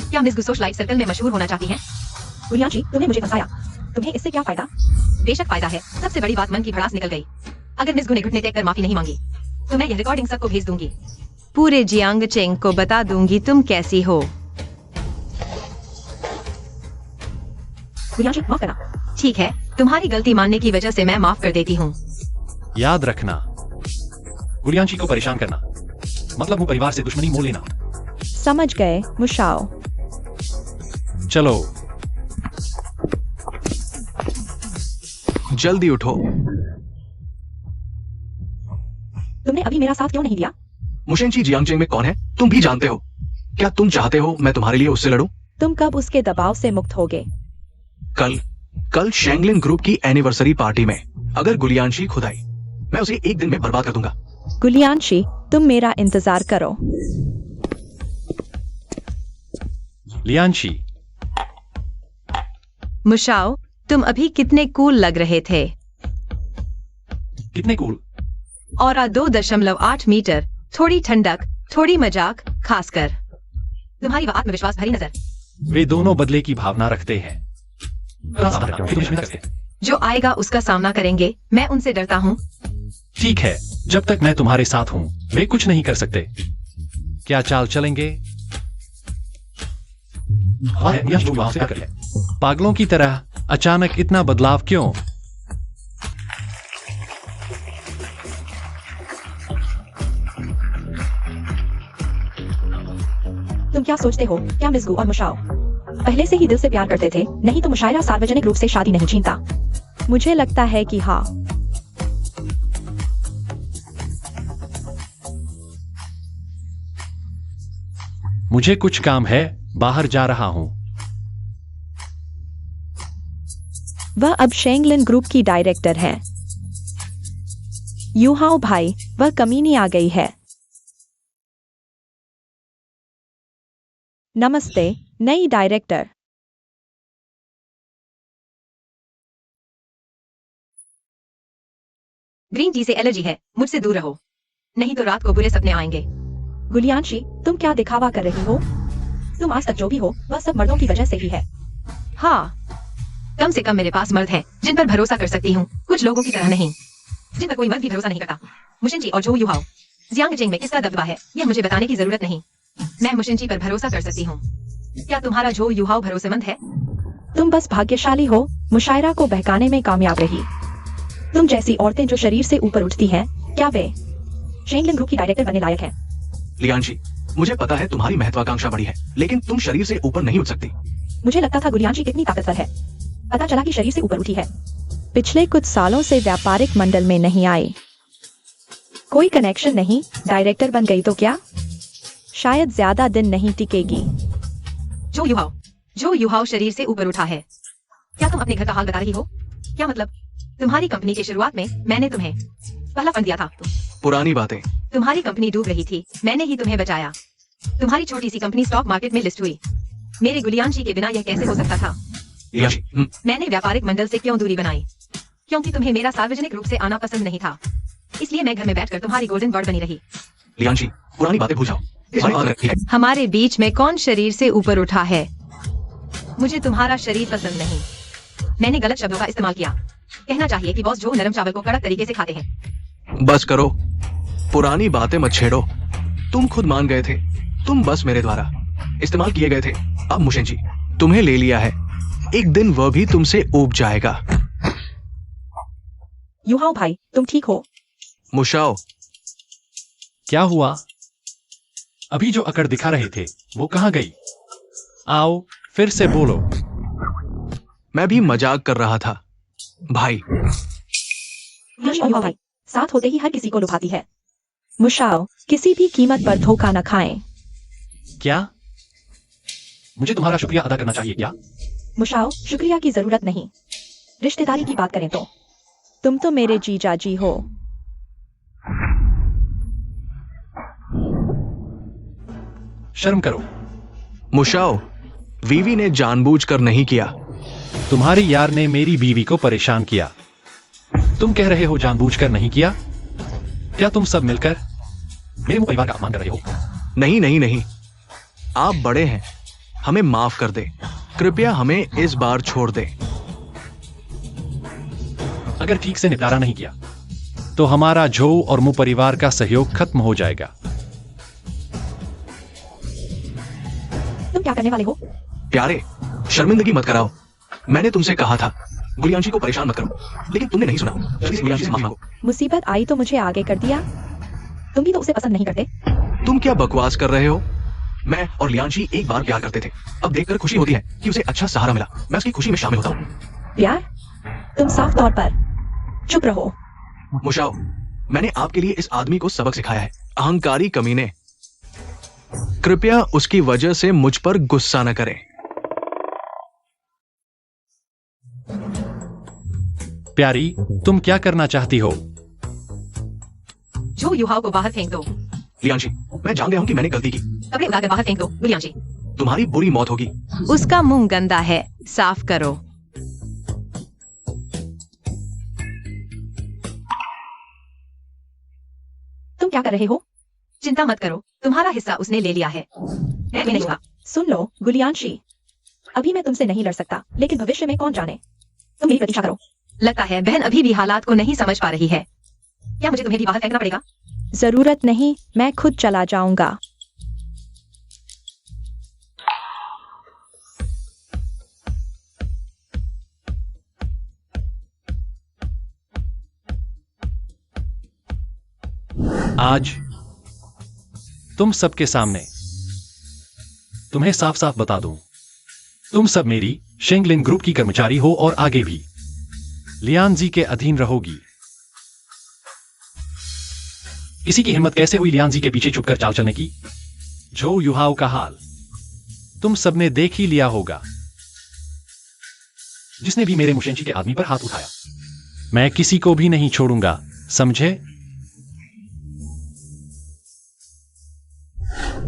क्या मिस गु सोशलाइट सर्कल में मशहूर होना चाहती हैं? गुलियांशी, तुमने मुझे फंसाया। तुम्हें इससे क्या फायदा? बेशक फायदा है। सबसे बड़ी बात मन की भड़ास निकल गई। अगर मिस गु ने घुटने टेक कर माफी नहीं मांगी तो मैं यह रिकॉर्डिंग सबको भेज दूंगी। पूरे जियांगचेंग को बता दूंगी तुम कैसी हो। गुलियांशी, माफ करना। ठीक है, तुम्हारी गलती मानने की वजह से मैं माफ कर देती हूँ। याद रखना, गुलियांशी को परेशान करना मतलब वो परिवार से दुश्मनी मोल लेना। समझ गए मुशाओ। चलो जल्दी उठो। तुमने अभी मेरा साथ क्यों नहीं दिया? मुशेंची जियांगचेंग में कौन है तुम भी जानते हो। क्या तुम चाहते हो मैं तुम्हारे लिए उससे लड़ूं? तुम कब उसके दबाव से मुक्त होगे? कल शेंगलिन ग्रुप की एनिवर्सरी पार्टी में अगर गुलियांशी खुद आई, मैं उसे एक दिन में बर्बाद कर दूंगा। गुलियांशी, तुम मेरा इंतजार करो। लियांशी, मुशाओ, तुम अभी कितने कूल लग रहे थे। कितने कूल। और 2.8 मीटर, थोड़ी ठंडक, थोड़ी मजाक, खासकर तुम्हारी वह आत्मविश्वास भरी नजर। वे दोनों बदले की भावना रखते हैं। जो आएगा उसका सामना करेंगे। मैं उनसे डरता हूँ। ठीक है, जब तक मैं तुम्हारे साथ हूँ वे कुछ नहीं कर सकते। क्या चाल चलेंगे? पागलों की तरह अचानक इतना बदलाव क्यों? तुम क्या सोचते हो? क्या मिस गु और मुशाओ पहले से ही दिल से प्यार करते थे? नहीं तो मुशायरा सार्वजनिक रूप से शादी नहीं छीनता। मुझे लगता है कि हाँ। मुझे कुछ काम है, बाहर जा रहा हूँ। वह अब शेंगलिन ग्रुप की डायरेक्टर है। युहाओ भाई, वह कमीनी आ गई है। नमस्ते नई डायरेक्टर। ग्रीन टी से एलर्जी है, मुझसे दूर रहो, नहीं तो रात को बुरे सपने आएंगे। गुलियांशी, तुम क्या दिखावा कर रही हो? तुम आज तक जो भी हो वह सब मर्दों की वजह से ही है। हाँ, कम से कम मेरे पास मर्द हैं जिन पर भरोसा कर सकती हूँ, कुछ लोगों की तरह नहीं जिन पर कोई मर्द भी भरोसा नहीं करता। मुशिंची और जो युहाओ, जियांगचेंग में किसका दबदबा है यह मुझे बताने की जरूरत नहीं। मैं मुशिंची पर भरोसा कर सकती हूँ। क्या तुम्हारा जो युहाओ भरोसेमंद है? तुम बस भाग्यशाली हो, मुशायरा को बहकाने में कामयाब रही। तुम जैसी औरतें जो शरीर से ऊपर उठती हैं, क्या वे शेंगलिन ग्रुप की डायरेक्टर बनने लायक हैं? लियांशी, मुझे पता है तुम्हारी महत्वाकांक्षा बड़ी है, लेकिन तुम शरीर से ऊपर नहीं उठ सकती। मुझे लगता था गुलियांशी कितनी ताकतवर है, पता चला कि शरीर से ऊपर उठी है। पिछले कुछ सालों से व्यापारिक मंडल में नहीं आई, कोई कनेक्शन नहीं, डायरेक्टर बन गई तो क्या? शायद ज्यादा दिन नहीं टिकेगी। जो युहाओ शरीर से ऊपर उठा है। क्या तुम अपने घर का हाल बता रही हो? क्या मतलब? तुम्हारी कंपनी की शुरुआत में मैंने तुम्हें पहला फंड दिया था। पुरानी बातें, तुम्हारी कंपनी डूब रही थी, मैंने ही तुम्हें बचाया। तुम्हारी छोटी सी कंपनी स्टॉक मार्केट में लिस्ट हुई। मेरे गुलियांशी के बिना यह कैसे हो सकता था? लियांशी, मैंने व्यापारिक मंडल से क्यों दूरी बनाई? क्योंकि तुम्हें मेरा सार्वजनिक रूप से आना पसंद नहीं था। इसलिए मैं घर में बैठकर तुम्हारी गोल्डन बर्ड बनी रही। लियांशी, पुरानी बातें भूल जाओ। हमारी बात रखी है। हमारे बीच में कौन शरीर से ऊपर उठा है? मुझे तुम्हारा शरीर पसंद नहीं। मैंने गलत शब्दों का इस्तेमाल किया। कहना चाहिए कि बॉस जो नरम चावल को कड़क तरीके से खाते हैं। बस करो, पुरानी बातें मत छेड़ो। तुम खुद मान गए थे, तुम बस मेरे द्वारा इस्तेमाल किए गए थे। अब मुशेन जी, तुम्हें ले लिया है, एक दिन वह भी तुमसे ऊब जाएगा। युहाओ भाई, तुम ठीक हो? मुशाओ, क्या हुआ? अभी जो अकड़ दिखा रहे थे वो कहाँ गई? आओ फिर से बोलो। मैं भी मजाक कर रहा था भाई। युहाओ भाई, साथ होते ही हर किसी को लुभाती है। मुशाओ, किसी भी कीमत पर धोखा न खाएं। क्या? मुझे तुम्हारा शुक्रिया अदा करना चाहिए क्या? मुशाओ, शुक्रिया की जरूरत नहीं। रिश्तेदारी की बात करें तो तुम तो मेरे जीजा जी हो। शर्म करो। मुशाओ, वीवी ने जानबूझकर नहीं किया। तुम्हारी यार ने मेरी बीवी को परेशान किया। तुम कह रहे हो जानबूझकर नहीं किया? क्या तुम सब मिलकर मेरे मुंह परिवार का अपमान कर रहे हो? नहीं नहीं नहीं, आप बड़े हैं, हमें माफ कर दे। कृपया हमें इस बार छोड़ दे। अगर ठीक से निपटारा नहीं किया तो हमारा झो और मुंह परिवार का सहयोग खत्म हो जाएगा। तुम क्या करने वाले हो? प्यारे, शर्मिंदगी मत कराओ। मैंने तुमसे कहा था गुलियांशी को परेशान मत करो, लेकिन तुमने नहीं सुना। जल्दी से गुलियांशी से माफी मांगो। मुसीबत आई तो मुझे आगे कर दिया। तुम भी तो उसे पसंद नहीं करते। तुम क्या बकवास कर रहे हो? मैं और लियांशी एक बार प्यार करते थे। अब देखकर खुशी होती है कि उसे अच्छा सहारा मिला। मैं उसकी खुशी में शामिल होता हूँ। प्यार? तुम साफ तौर पर चुप रहो। मुशाओ, मैंने आपके लिए इस आदमी को सबक सिखाया है। अहंकारी कमीने, कृपया उसकी वजह से मुझ पर गुस्सा न करें। प्यारी, तुम क्या करना चाहती हो? जो युहाओ को बाहर फेंक दो। लियांशी, मैं जान गया हूं कि मैंने गलती की। कपड़े उतारकर बाहर फेंक दो गुलियांशी। तुम्हारी बुरी मौत होगी। उसका मुंह गंदा है, साफ करो। तुम क्या कर रहे हो? चिंता मत करो, तुम्हारा हिस्सा उसने ले लिया है। मैं भी नहीं छूंगा। सुन लो गुलियांशी, अभी मैं तुमसे नहीं लड़ सकता, लेकिन भविष्य में कौन जाने। तुम मेरी प्रतीक्षा करो। लगता है बहन अभी भी हालात को नहीं समझ पा रही है। क्या मुझे तुम्हें भी बाहर फेंकना पड़ेगा? जरूरत नहीं, मैं खुद चला जाऊंगा। आज तुम सबके सामने तुम्हें साफ साफ बता दूं, तुम सब मेरी शेंगलिन ग्रुप की कर्मचारी हो और आगे भी लियांजी के अधीन रहोगी। किसी की हिम्मत कैसे हुई लियांजी के पीछे छुपकर चाल चलने की? जो युहाओ का हाल तुम सबने देख ही लिया होगा, जिसने भी मेरे मुशेंशी के आदमी पर हाथ उठाया। मैं किसी को भी नहीं छोड़ूंगा, समझे?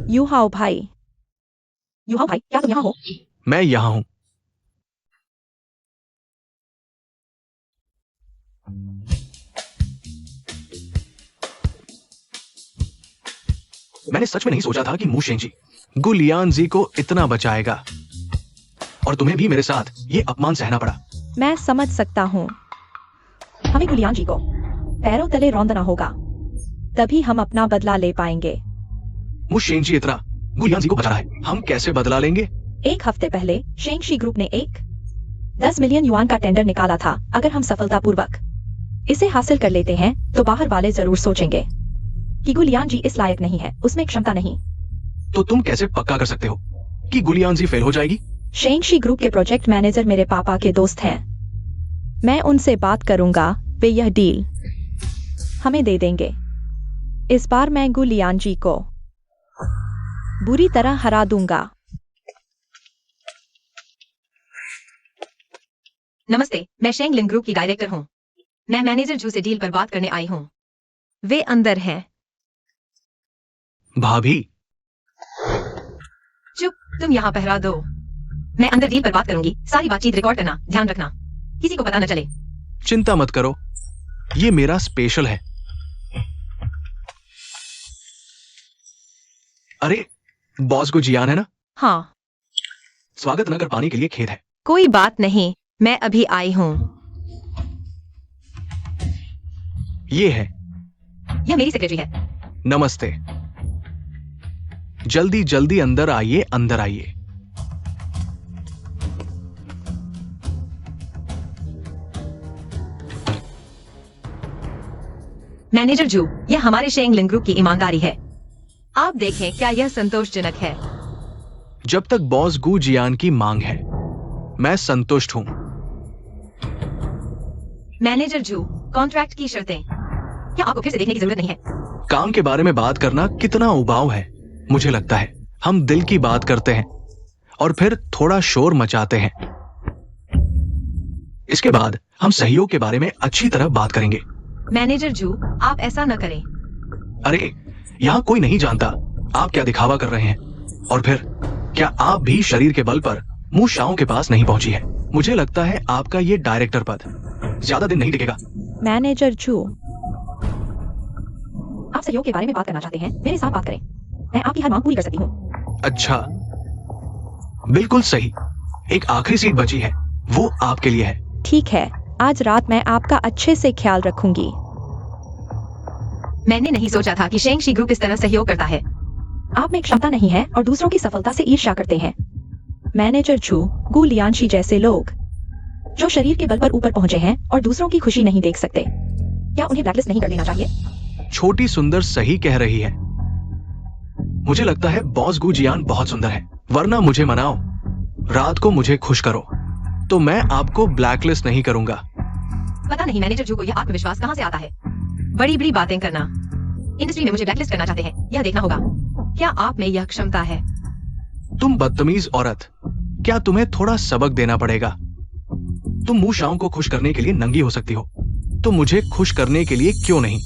युहाओ भाई, क्या तुम यहाँ हो? मैं यहां हूं। मैंने सच में नहीं सोचा था कि मुशेंजी गुलियांजी को इतना बचाएगा, और तुम्हें भी मेरे साथ ये अपमान सहना पड़ा। मैं समझ सकता हूँ। हमें गुलियांजी को पैरों तले रौंदना होगा, तभी हम अपना बदला ले पाएंगे। मुशेंजी इतना गुलियांजी को बचा रहा है, हम कैसे बदला लेंगे? एक हफ्ते पहले शेंगशी ग्रुप ने एक 10 मिलियन युआन का टेंडर निकाला था। अगर हम सफलतापूर्वक इसे हासिल कर लेते हैं तो बाहर वाले जरूर सोचेंगे कि गुलियांजी इस लायक नहीं है, उसमें क्षमता नहीं। तो तुम कैसे पक्का कर सकते हो कि गुलियांजी फेल हो जाएगी? शेंगशी ग्रुप के प्रोजेक्ट मैनेजर मेरे पापा के दोस्त हैं। मैं उनसे बात करूंगा, वे यह डील हमें दे देंगे। इस बार मैं गुलियांजी को बुरी तरह हरा दूंगा। नमस्ते, मैं शेंगलिन ग्रुप की डायरेक्टर हूँ। मैं मैनेजर जू से डील पर बात करने आई हूँ। वे अंदर हैं। भाभी, चुप, तुम यहाँ पहरा दो। मैं अंदर डील पर बात करूंगी। सारी बातचीत रिकॉर्ड करना, ध्यान रखना, किसी को पता न चले। चिंता मत करो, ये मेरा स्पेशल है। अरे, बॉस को जियान है ना? हाँ, स्वागत न कर पाने के लिए खेद है। कोई बात नहीं, मैं अभी आई हूँ। ये है। यह मेरी सेक्रेटरी है। नमस्ते। जल्दी जल्दी अंदर आइए, अंदर आइए। मैनेजर जू, यह हमारे शेंगलिन ग्रुप की ईमानदारी है। आप देखें क्या यह संतोषजनक है। जब तक बॉस गू जियान की मांग है, मैं संतुष्ट हूं। मैनेजर जू, कॉन्ट्रैक्ट की शर्तें क्या आपको फिर से देखने की जरूरत नहीं है? काम के बारे में बात करना कितना उबाऊ है। मुझे लगता है हम दिल की बात करते हैं और फिर थोड़ा शोर मचाते हैं। इसके बाद हम सहयोग के बारे में अच्छी तरह बात करेंगे। मैनेजर जू, आप ऐसा न करें। अरे, यहाँ कोई नहीं जानता आप क्या दिखावा कर रहे हैं। और फिर क्या आप भी शरीर के बल पर मुंह शाओं के पास नहीं पहुंची है? मुझे लगता है आपका ये डायरेक्टर पद ज्यादा दिन नहीं टिकेगा। मैनेजर जू, आप सहयोग के बारे में बात करना चाहते हैं, मेरे साथ बात करें। मैं आपकी हर मांग पूरी कर सकती हूँ। अच्छा, बिल्कुल सही। एक आखिरी सीट बची है, वो आपके लिए है। ठीक है, आज रात मैं आपका अच्छे से ख्याल रखूंगी। मैंने नहीं सोचा था कि शेंगशी ग्रुप इस तरह सहयोग करता है। आप में क्षमता नहीं है और दूसरों की सफलता से ईर्ष्या करते हैं। मैनेजर छू, गू लियानशी जैसे लोग जो शरीर के बल पर ऊपर पहुंचे हैं और दूसरों की खुशी नहीं देख सकते, क्या उन्हें ब्लैकलिस्ट नहीं कर देना चाहिए? छोटी सुंदर सही कह रही है। मुझे लगता है बॉस गू जियान बहुत सुंदर है, वरना मुझे मनाओ, रात को मुझे खुश करो, तो मैं आपको ब्लैकलिस्ट नहीं करूंगा। पता नहीं मैनेजर जू को यह आत्मविश्वास कहाँ से आता है। बड़ी बड़ी बातें करना। इंडस्ट्री में मुझे ब्लैकलिस्ट करना चाहते हैं, यह देखना होगा। क्या आप में यह क्षमता है? तुम बदतमीज औरत, क्या तुम्हें थोड़ा सबक देना पड़ेगा? तुम मुंह शाओं को खुश करने के लिए नंगी हो सकती हो, तो मुझे खुश करने के लिए क्यों नहीं?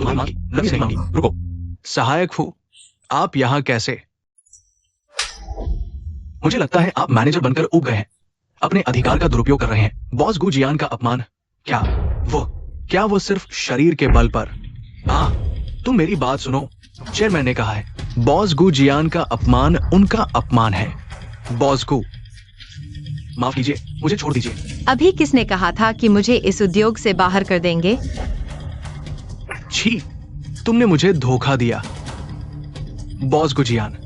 नहीं मांगी, रुको। सहायक हूं, आप यहां कैसे? मुझे लगता है आप मैनेजर बनकर उब गए हैं, अपने अधिकार का दुरुपयोग कर रहे हैं। बॉस गू जियान का अपमान, क्या वो सिर्फ शरीर के बल पर? तुम मेरी बात सुनो, चेयरमैन ने कहा है, बॉस गू जियान का अपमान उनका अपमान है। बॉस गू, माफ कीजिए, मुझे छोड़ दीजिए। अभी किसने कहा था कि मुझे इस उद्योग से बाहर कर देंगे? छी, तुमने मुझे धोखा दिया। बॉस गू जियान,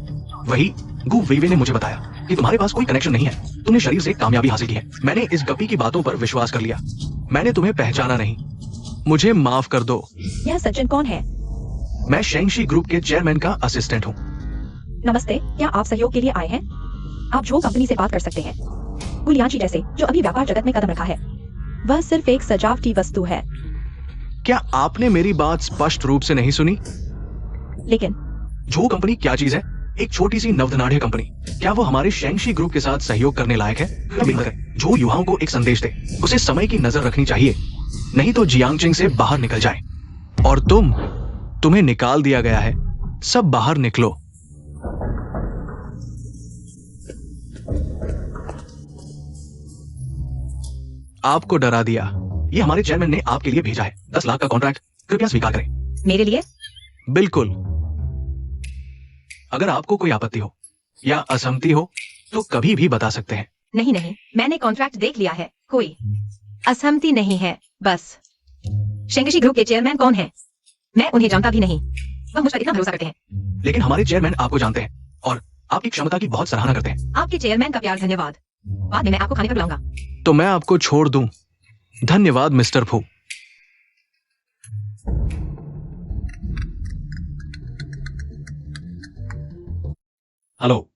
वही गू वेवे ने मुझे बताया कि तुम्हारे पास कोई कनेक्शन नहीं है, तुमने शरीर से कामयाबी हासिल की है। मैंने इस गप्पी की बातों पर विश्वास कर लिया, मैंने तुम्हें पहचाना नहीं, मुझे माफ कर दो। यह सज्जन कौन है? मैं शेंगशी ग्रुप के चेयरमैन का असिस्टेंट हूँ। नमस्ते, क्या आप सहयोग के लिए आए हैं? आप जो कंपनी से बात कर सकते हैं, गू लियानशी जैसे जो अभी व्यापार जगत में कदम रखा है, वह सिर्फ एक सजावटी वस्तु है। क्या आपने मेरी बात स्पष्ट रूप से नहीं सुनी? लेकिन जो कंपनी क्या चीज है? एक छोटी सी नवधनाढ़ कंपनी, क्या वो हमारे शेंगशी ग्रुप के साथ सहयोग करने लायक है? जो युवाओं को एक संदेश दे, उसे समय की नजर रखनी चाहिए, नहीं तो जियांगचिंग से बाहर निकल जाए। और तुम्हें निकाल दिया गया है, सब बाहर निकलो। आपको डरा दिया, ये हमारे चेयरमैन ने आपके लिए भेजा है। 10 लाख का कॉन्ट्रैक्ट, कृपया स्वीकार करें। मेरे लिए? बिल्कुल। अगर आपको कोई आपत्ति हो या असहमति हो तो कभी भी बता सकते हैं। नहीं, मैंने कॉन्ट्रैक्ट देख लिया है, कोई असहमति नहीं है। बस शेंगशी ग्रुप के चेयरमैन कौन है? मैं उन्हें जानता भी नहीं, वह मुझ पर इतना भरोसा करते हैं। लेकिन हमारे चेयरमैन आपको जानते हैं और आपकी क्षमता की बहुत सराहना करते हैं। आपके चेयरमैन का प्यार धन्यवाद, बाद में मैं आपको खाने पर बुलाऊंगा। तो मैं आपको छोड़ दूं। धन्यवाद मिस्टर फू। हेलो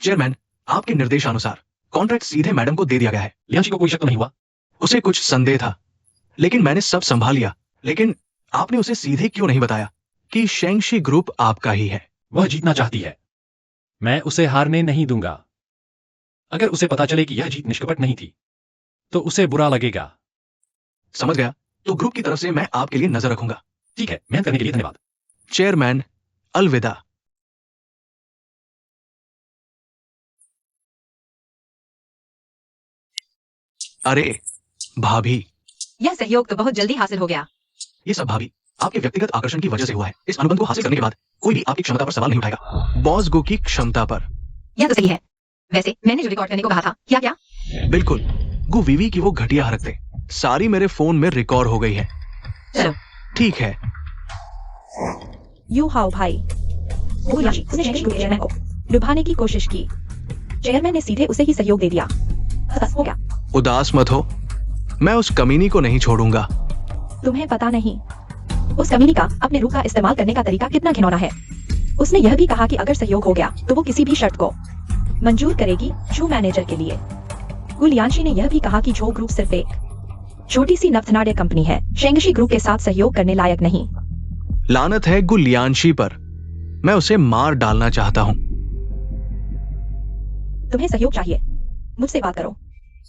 चेयरमैन, आपके निर्देशानुसार कॉन्ट्रैक्ट सीधे मैडम को दे दिया गया है। लियांशी को कोई शक तो नहीं हुआ? उसे कुछ संदेह था, लेकिन मैंने सब संभाल लिया। लेकिन आपने उसे सीधे क्यों नहीं बताया कि शेंगशी ग्रुप आपका ही है? वह जीतना चाहती है, मैं उसे हारने नहीं दूंगा। अगर उसे पता चले कि यह जीत निष्कपट नहीं थी, तो उसे बुरा लगेगा। समझ गया, तो ग्रुप की तरफ से मैं आपके लिए नजर रखूंगा। ठीक है, मेहनत करने के लिए धन्यवाद। चेयरमैन, अलविदा। अरे भाभी, यह सहयोग तो बहुत जल्दी हासिल हो गया। ये सब भाभी आपके व्यक्तिगत आकर्षण की वजह से हुआ है। इस अनुबंध को हासिल करने के बाद कोई भी आपकी क्षमता पर सवाल नहीं उठाएगा। बॉस गो की क्षमता पर। यह तो सही है। वैसे मैंने जो रिकॉर्ड करने को कहा था, क्या क्या? बिल्कुल, गु वीवी की वो घटिया हरकतें सारी मेरे फोन में रिकॉर्ड हो गई है। चलो। ठीक है। यू हाउ भाई। उसने शेंगशी ग्रुप के चेयरमैन को लुभाने की कोशिश की। चेयरमैन ने सीधे उसे ही सहयोग दे दिया। बस हो गया। उदास मत हो, मैं उस कमीनी को नहीं छोड़ूंगा। तुम्हें पता नहीं उस कमीनी का अपने रूप का इस्तेमाल करने का तरीका कितना घिनौना है। उसने यह भी कहा कि अगर सहयोग हो गया तो वो किसी भी शर्त को मंजूर करेगी झू मैनेजर के लिए। गुलियांशी ने यह भी कहा कि झो ग्रुप सिर्फ एक छोटी सी नवथनाड्य कंपनी है, शेंगशी ग्रुप के साथ सहयोग करने लायक नहीं। लानत है गुलियांशी पर, मैं उसे मार डालना चाहता हूँ। तुम्हें सहयोग चाहिए, मुझसे बात करो।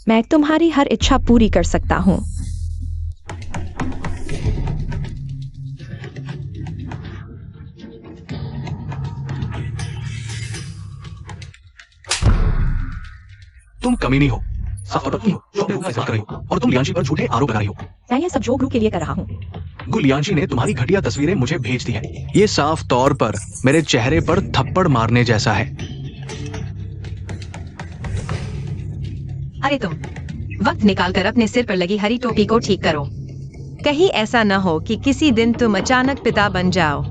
मैं तुम्हारी हर इच्छा पूरी कर सकता हूँ। तुम कमीनी हो, साफ तौर पर तुम हो जो अपने रूप का इस्तेमाल कर रही हो, और तुम लियांशी पर झूठे आरोप लगा रही हो। मैं यह सब झो ग्रुप के लिए कर रहा हूँ। गुलियांशी ने तुम्हारी घटिया तस्वीरें मुझे भेज दी है। ये साफ तौर पर मेरे चेहरे पर थप्पड़ मारने जैसा है। अरे तुम वक्त निकालकर अपने सिर पर लगी हरी टोपी को ठीक करो। कहीं ऐसा न हो कि किसी दिन तुम अचानक पिता बन जाओ।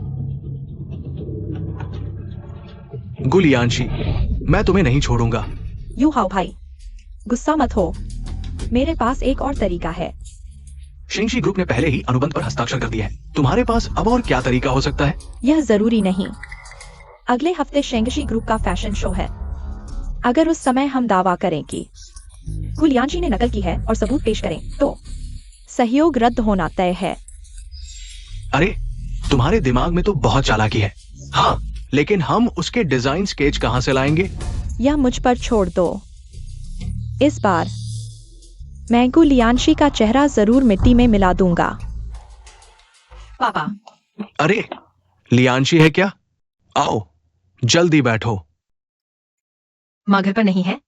गुलियांशी, मैं तुम्हें नहीं छोड़ूंगा। यू हाउ भाई, गुस्सा मत हो। मेरे पास एक और तरीका है। शेंगशी ग्रुप ने पहले ही अनुबंध पर हस्ताक्षर कर दिया है। तुम्हारे पास अब और क्या तरीका हो सकता है? यह जरूरी नहीं। अगले हफ्ते शेंगशी ग्रुप का फैशन शो है। अगर उस समय हम दावा करें कि गुलियांशी ने नकल की है और सबूत पेश करें तो सहयोग रद्द होना तय है। अरे, तुम्हारे दिमाग में तो बहुत चालाकी है। हाँ, लेकिन हम उसके डिजाइन स्केच कहां से लाएंगे? यह मुझ पर छोड़ दो। इस बार मैं गुलियांशी का चेहरा जरूर मिट्टी में मिला दूंगा। पापा, अरे, लियांशी है क्या? आओ, जल्दी बैठो। माँ घर पर नहीं है?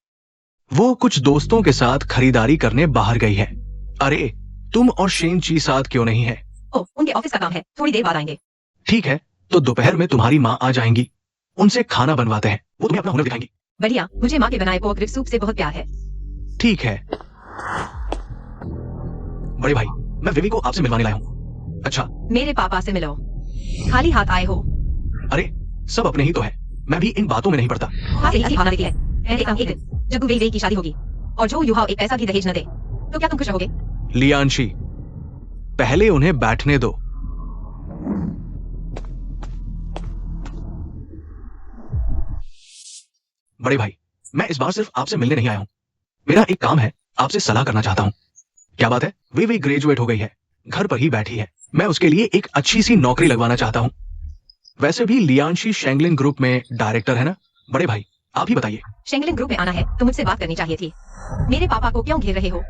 वो कुछ दोस्तों के साथ खरीदारी करने बाहर गई है। अरे, तुम और शेंगची साथ क्यों नहीं है? ओह, उनके ऑफिस का काम है, थोड़ी देर बाद आएंगे। ठीक है, तो दोपहर में तुम्हारी माँ आ जाएंगी। उनसे खाना बनवाते हैं, वो तुम्हें अपना हुनर दिखाएंगी। बढ़िया, मुझे माँ के बनाए पोर्क रिब सूप से बहुत प्यार है। ठीक है। बड़े भाई, मैं विवी को आपसे मिलवाने लाया हूँ। अच्छा, मेरे पापा से मिलो। खाली हाथ आए हो? अरे, सब अपने ही तो है, मैं भी इन बातों में नहीं पड़ता। हाँ, यही भावना देती है। मैं देखता हूँ एक दिन जब गु वेई की शादी होगी और जो युहाओ एक पैसा भी दहेज न दे, तो क्या तुम खुश रहोगे? लियांशी, पहले उन्हें बैठने दो। बड़े भाई, मैं इस बार सिर्फ आपसे मिलने नहीं आया हूं। मेरा एक काम है, आपसे सलाह करना चाहता हूं। क्या बात है? वे ग्रेजुएट हो गई है, घर पर ही बैठी है। मैं उसके लिए एक अच्छी सी नौकरी लगवाना चाहता हूं। वैसे भी लियांशी शेंगलिन ग्रुप में डायरेक्टर है ना? बड़े भाई, आप ही बताइए। शेंगलिन ग्रुप में आना है तो मुझसे बात करनी चाहिए थी। मेरे पापा को क्यों घेर रहे हो?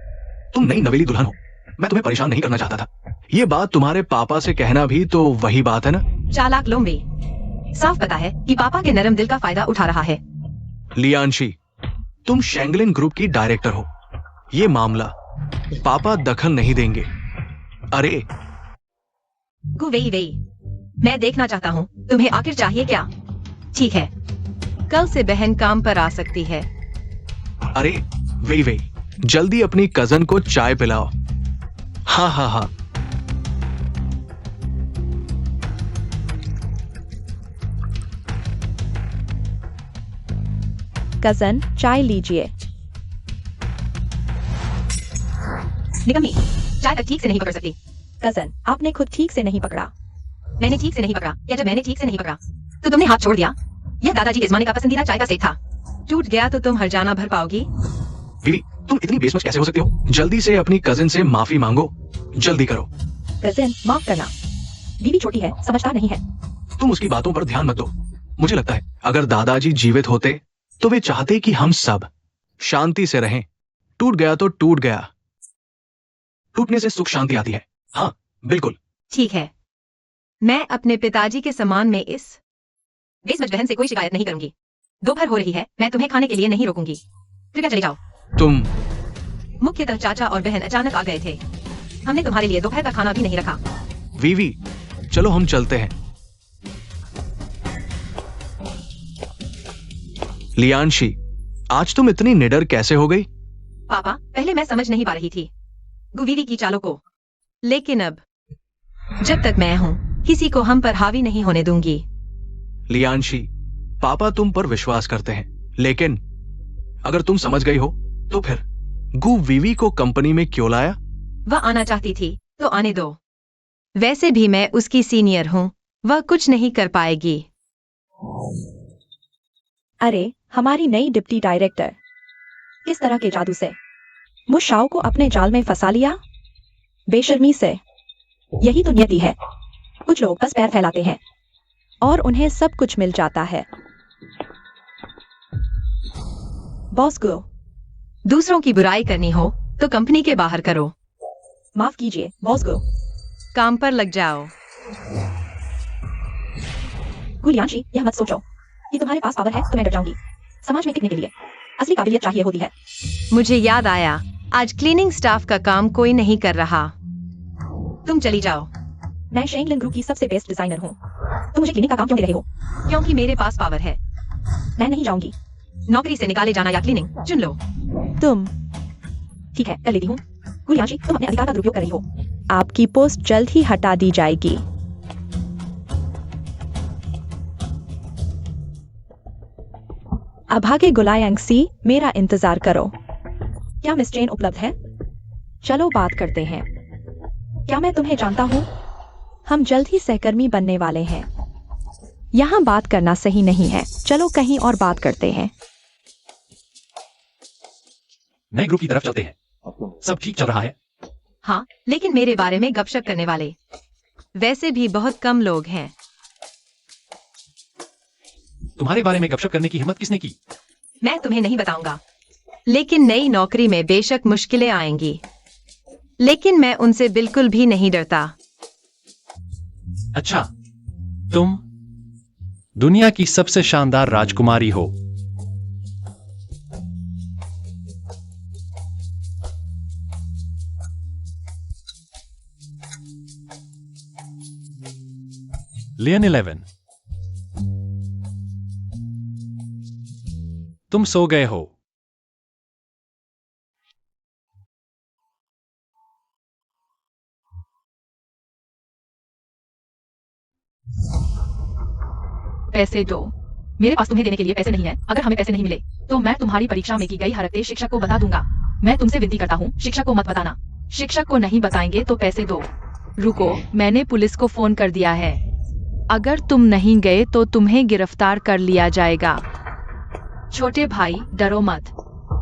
तुम नई नवेली दुल्हन हो, मैं तुम्हें परेशान नहीं करना चाहता था। ये बात तुम्हारे पापा से कहना भी तो वही बात है ना? चालाक लोम्बे, साफ पता है कि पापा के नरम दिल का फायदा उठा रहा है। लियांशी, तुम शेंगलिन ग्रुप की डायरेक्टर हो। ये मामला पापा दखल नहीं देंगे। अरे, गु वेई, मैं देखना चाहता हूँ तुम्हें आखिर चाहिए क्या? ठीक है, कल से बहन काम पर आ सकती है। अरे वे जल्दी अपनी कजन को चाय पिलाओ। हाँ हाँ हाँ। कजन, चाय लीजिए। निकम्मी, चाय तक ठीक से नहीं पकड़ सकती। कजन, आपने खुद ठीक से नहीं पकड़ा। मैंने ठीक से नहीं पकड़ा, या जब मैंने ठीक से नहीं पकड़ा तो तुमने हाथ छोड़ दिया। यह दादाजी के जमाने का पसंदीदा चाय का सेक था। टूट गया तो तुम हरजाना भर पाओगी। बीवी, तुम इतनी बेसमझ कैसे हो सकती हो? जल्दी से अपनी कजिन से माफी मांगो, जल्दी करो। कजन, माफ करना। बीवी छोटी है, समझदार नहीं है। तुम उसकी बातों पर ध्यान मत दो। मुझे लगता है अगर दादाजी जीवित होते तो वे चाहते कि हम सब शांति से रहें। टूट गया तो टूट गया। टूटने से सुख शांति आती है। हाँ बिल्कुल। ठीक है, मैं अपने पिताजी के सम्मान में इस बेसमझ बहन से कोई शिकायत नहीं करूंगी। दोपहर हो रही है, मैं तुम्हें खाने के लिए नहीं रोकूंगी। कृपया चले जाओ। तुम मुख्यतः चाचा और बहन अचानक आ गए थे। हमने तुम्हारे लिए दोपहर का खाना भी नहीं रखा। वीवी, चलो हम चलते हैं। लियांशी, आज तुम इतनी निडर कैसे हो गई? पापा, पहले मैं समझ नहीं पा रही थी गुवीवी की चालों को, लेकिन अब जब तक मैं हूं, किसी को हम पर हावी नहीं होने दूंगी। लियांशी, पापा तुम पर विश्वास करते हैं, लेकिन अगर तुम समझ गई हो तो फिर गु वीवी को कंपनी में क्यों लाया? वह आना चाहती थी तो आने दो। वैसे भी मैं उसकी सीनियर हूं, वह कुछ नहीं कर पाएगी। अरे, हमारी नई डिप्टी डायरेक्टर, किस तरह के जादू से मुशाओ को अपने जाल में फंसा लिया? बेशर्मी से। यही तो नियति है। कुछ लोग बस पैर फैलाते हैं और उन्हें सब कुछ मिल जाता है। बॉस को दूसरों की बुराई करनी हो तो कंपनी के बाहर करो। माफ कीजिए बॉस को। काम पर लग जाओ। गुलियांशी, यह मत सोचो कि तुम्हारे पास पावर है तो मैं डर जाऊंगी। समाज में टिकने के लिए असली काबिलियत चाहिए होती है। मुझे याद आया, आज क्लीनिंग स्टाफ का काम कोई नहीं कर रहा। तुम चली जाओ। मैं शेंगलिन ग्रुप की सबसे बेस्ट डिजाइनर हूँ। तुम मुझे क्लीनिंग का काम क्यों दे रहे हो? क्योंकि मेरे पास पावर है। मैं नहीं जाऊंगी। नौकरी से निकाले जाना या क्लीनिंग, चुन लो। तुम ठीक है, कर लेती हूँ। गुलियांशी, तुम अपने अधिकार का दुरुपयोग कर रही हो। आपकी पोस्ट जल्द ही हटा दी जाएगी। अभागे गुलायांगसी, मेरा इंतजार करो। क्या मिस चेन उपलब्ध है? चलो बात करते हैं। क्या मैं तुम्हें जानता हूँ? हम जल्द ही सहकर्मी बनने वाले हैं। यहाँ बात करना सही नहीं है। चलो कहीं और बात करते हैं। नए ग्रुप की तरफ चलते हैं। सब ठीक चल रहा है? हाँ, लेकिन मेरे बारे में गपशप करने वाले वैसे भी बहुत कम लोग हैं। तुम्हारे बारे में गपशप करने की हिम्मत किसने की? मैं तुम्हें नहीं बताऊंगा, लेकिन नई नौकरी में बेशक मुश्किलें आएंगी, लेकिन मैं उनसे बिल्कुल भी नहीं डरता। अच्छा, तुम दुनिया की सबसे शानदार राजकुमारी हो। लियन 11, तुम सो गए हो। पैसे दो। मेरे पास तुम्हें देने के लिए पैसे नहीं है। अगर हमें पैसे नहीं मिले तो मैं तुम्हारी परीक्षा में की गई हरकतें शिक्षक को बता दूंगा। मैं तुमसे विनती करता हूँ, शिक्षक को मत बताना। शिक्षक को नहीं बताएंगे तो पैसे दो। रुको, मैंने पुलिस को फोन कर दिया है। अगर तुम नहीं गए तो तुम्हें गिरफ्तार कर लिया जाएगा। छोटे भाई, डरो मत।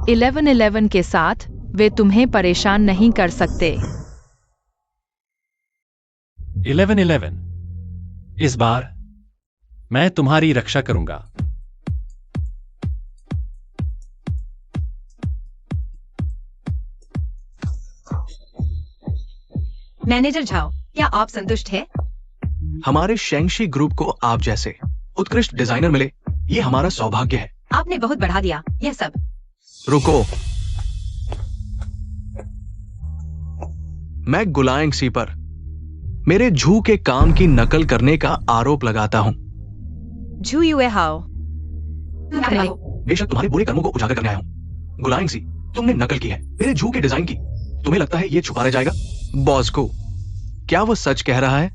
1111 के साथ वे तुम्हें परेशान नहीं कर सकते। 1111, इस बार मैं तुम्हारी रक्षा करूंगा। मैनेजर झाओ, क्या आप संतुष्ट हैं? हमारे शेंगशी ग्रुप को आप जैसे उत्कृष्ट डिजाइनर मिले, ये हमारा सौभाग्य है। आपने बहुत बढ़ा दिया यह सब। रुको, मैं गुलायांगसी पर मेरे झू के काम की नकल करने का आरोप लगाता हूं। झू युए हाओ, तुम क्या कर रहे हो? बेशक तुम्हारे बुरे कर्मों को उजागर करने आया हूं। गुलायांगसी, तुमने नकल की है मेरे झू के डिजाइन की। तुम्हें लगता है ये छुपा रह जाएगा? बॉस को क्या वो सच कह रहा है?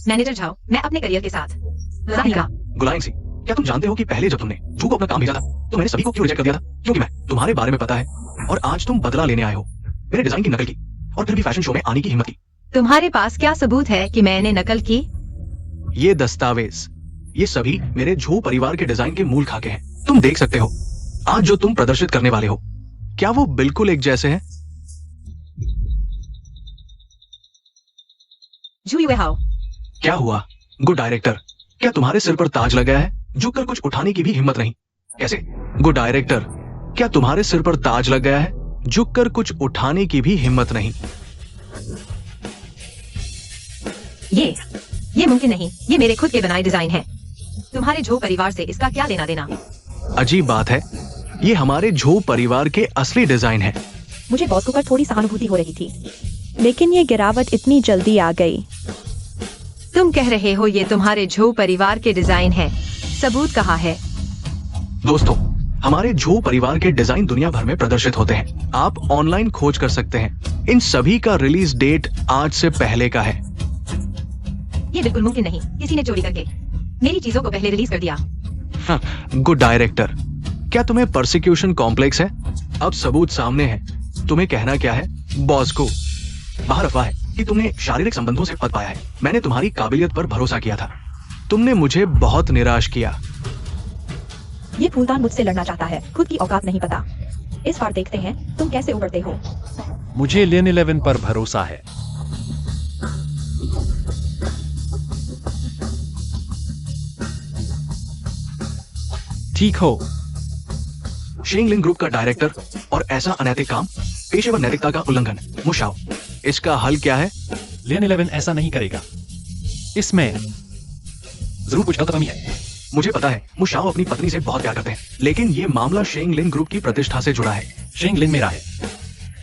मैनेजर झाओ, मैं अपने करियर के साथ मजाक नहीं कहा। गुलायांगसी, क्या तुम जानते हो कि पहले जब तुमने झू को अपना काम भेजा था तो मैंने सभी को क्यों रिजेक्ट कर दिया था? क्योंकि मैं तुम्हारे बारे में पता है, और आज तुम बदला लेने आए हो। मेरे डिजाइन की नकल की और फिर भी फैशन शो में आने की हिम्मत की। तुम्हारे पास क्या सबूत है कि मैंने नकल की? ये दस्तावेज, ये सभी मेरे झू परिवार के डिजाइन के मूल खाके हैं। तुम देख सकते हो आज जो तुम प्रदर्शित करने वाले हो, क्या वो बिल्कुल एक जैसे हैं? झू युए हाओ, क्या हुआ गुड डायरेक्टर? क्या तुम्हारे सिर पर ताज लग गया है? झुककर कुछ उठाने की भी हिम्मत नहीं। कैसे गुड डायरेक्टर, क्या तुम्हारे सिर पर ताज लग गया है? झुककर कुछ उठाने की भी हिम्मत नहीं। ये मुमकिन नहीं, ये मेरे खुद के बनाए डिजाइन है। तुम्हारे झो परिवार से इसका क्या लेना देना? अजीब बात है, ये हमारे झो परिवार के असली डिजाइन है। मुझे बॉस को पर थोड़ी सहानुभूति हो रही थी, लेकिन ये गिरावट इतनी जल्दी आ गई। तुम कह रहे हो ये तुम्हारे झो परिवार के डिजाइन है? सबूत कहाँ है? दोस्तों, हमारे झो परिवार के डिजाइन दुनिया भर में प्रदर्शित होते हैं। आप ऑनलाइन खोज कर सकते हैं। इन सभी का रिलीज डेट आज से पहले का है। ये बिल्कुल मुमकिन नहीं, किसी ने चोरी करके मेरी चीजों को पहले रिलीज कर दिया। गुड डायरेक्टर, क्या तुम्हें परसिक्यूशन कॉम्प्लेक्स है? अब सबूत सामने है, तुम्हें कहना क्या है? बॉस को बाहर अफवाह है कि तुमने शारीरिक संबंधों से पद पाया है। मैंने तुम्हारी काबिलियत पर भरोसा किया था, तुमने मुझे बहुत निराश किया। ये फूलदान मुझसे लड़ना चाहता है, खुद की औकात नहीं पता। इस बार देखते हैं तुम कैसे उबरते हो। मुझे लेन 11 पर भरोसा है। ठीक हो। शेंगलिन ग्रुप का डायरेक्टर और ऐसा अनैतिक काम, पेशेवर नैतिकता का उल्लंघन। मुशाओ, इसका हल क्या है? लेन 11 ऐसा नहीं करेगा। इसमें जरूर कुछ गलतफहमी है। मुझे पता है, मुशाओ अपनी पत्नी से बहुत प्यार करते हैं, लेकिन ये मामला शेंगलिन ग्रुप की प्रतिष्ठा से जुड़ा है। शेंगलिन मेरा है,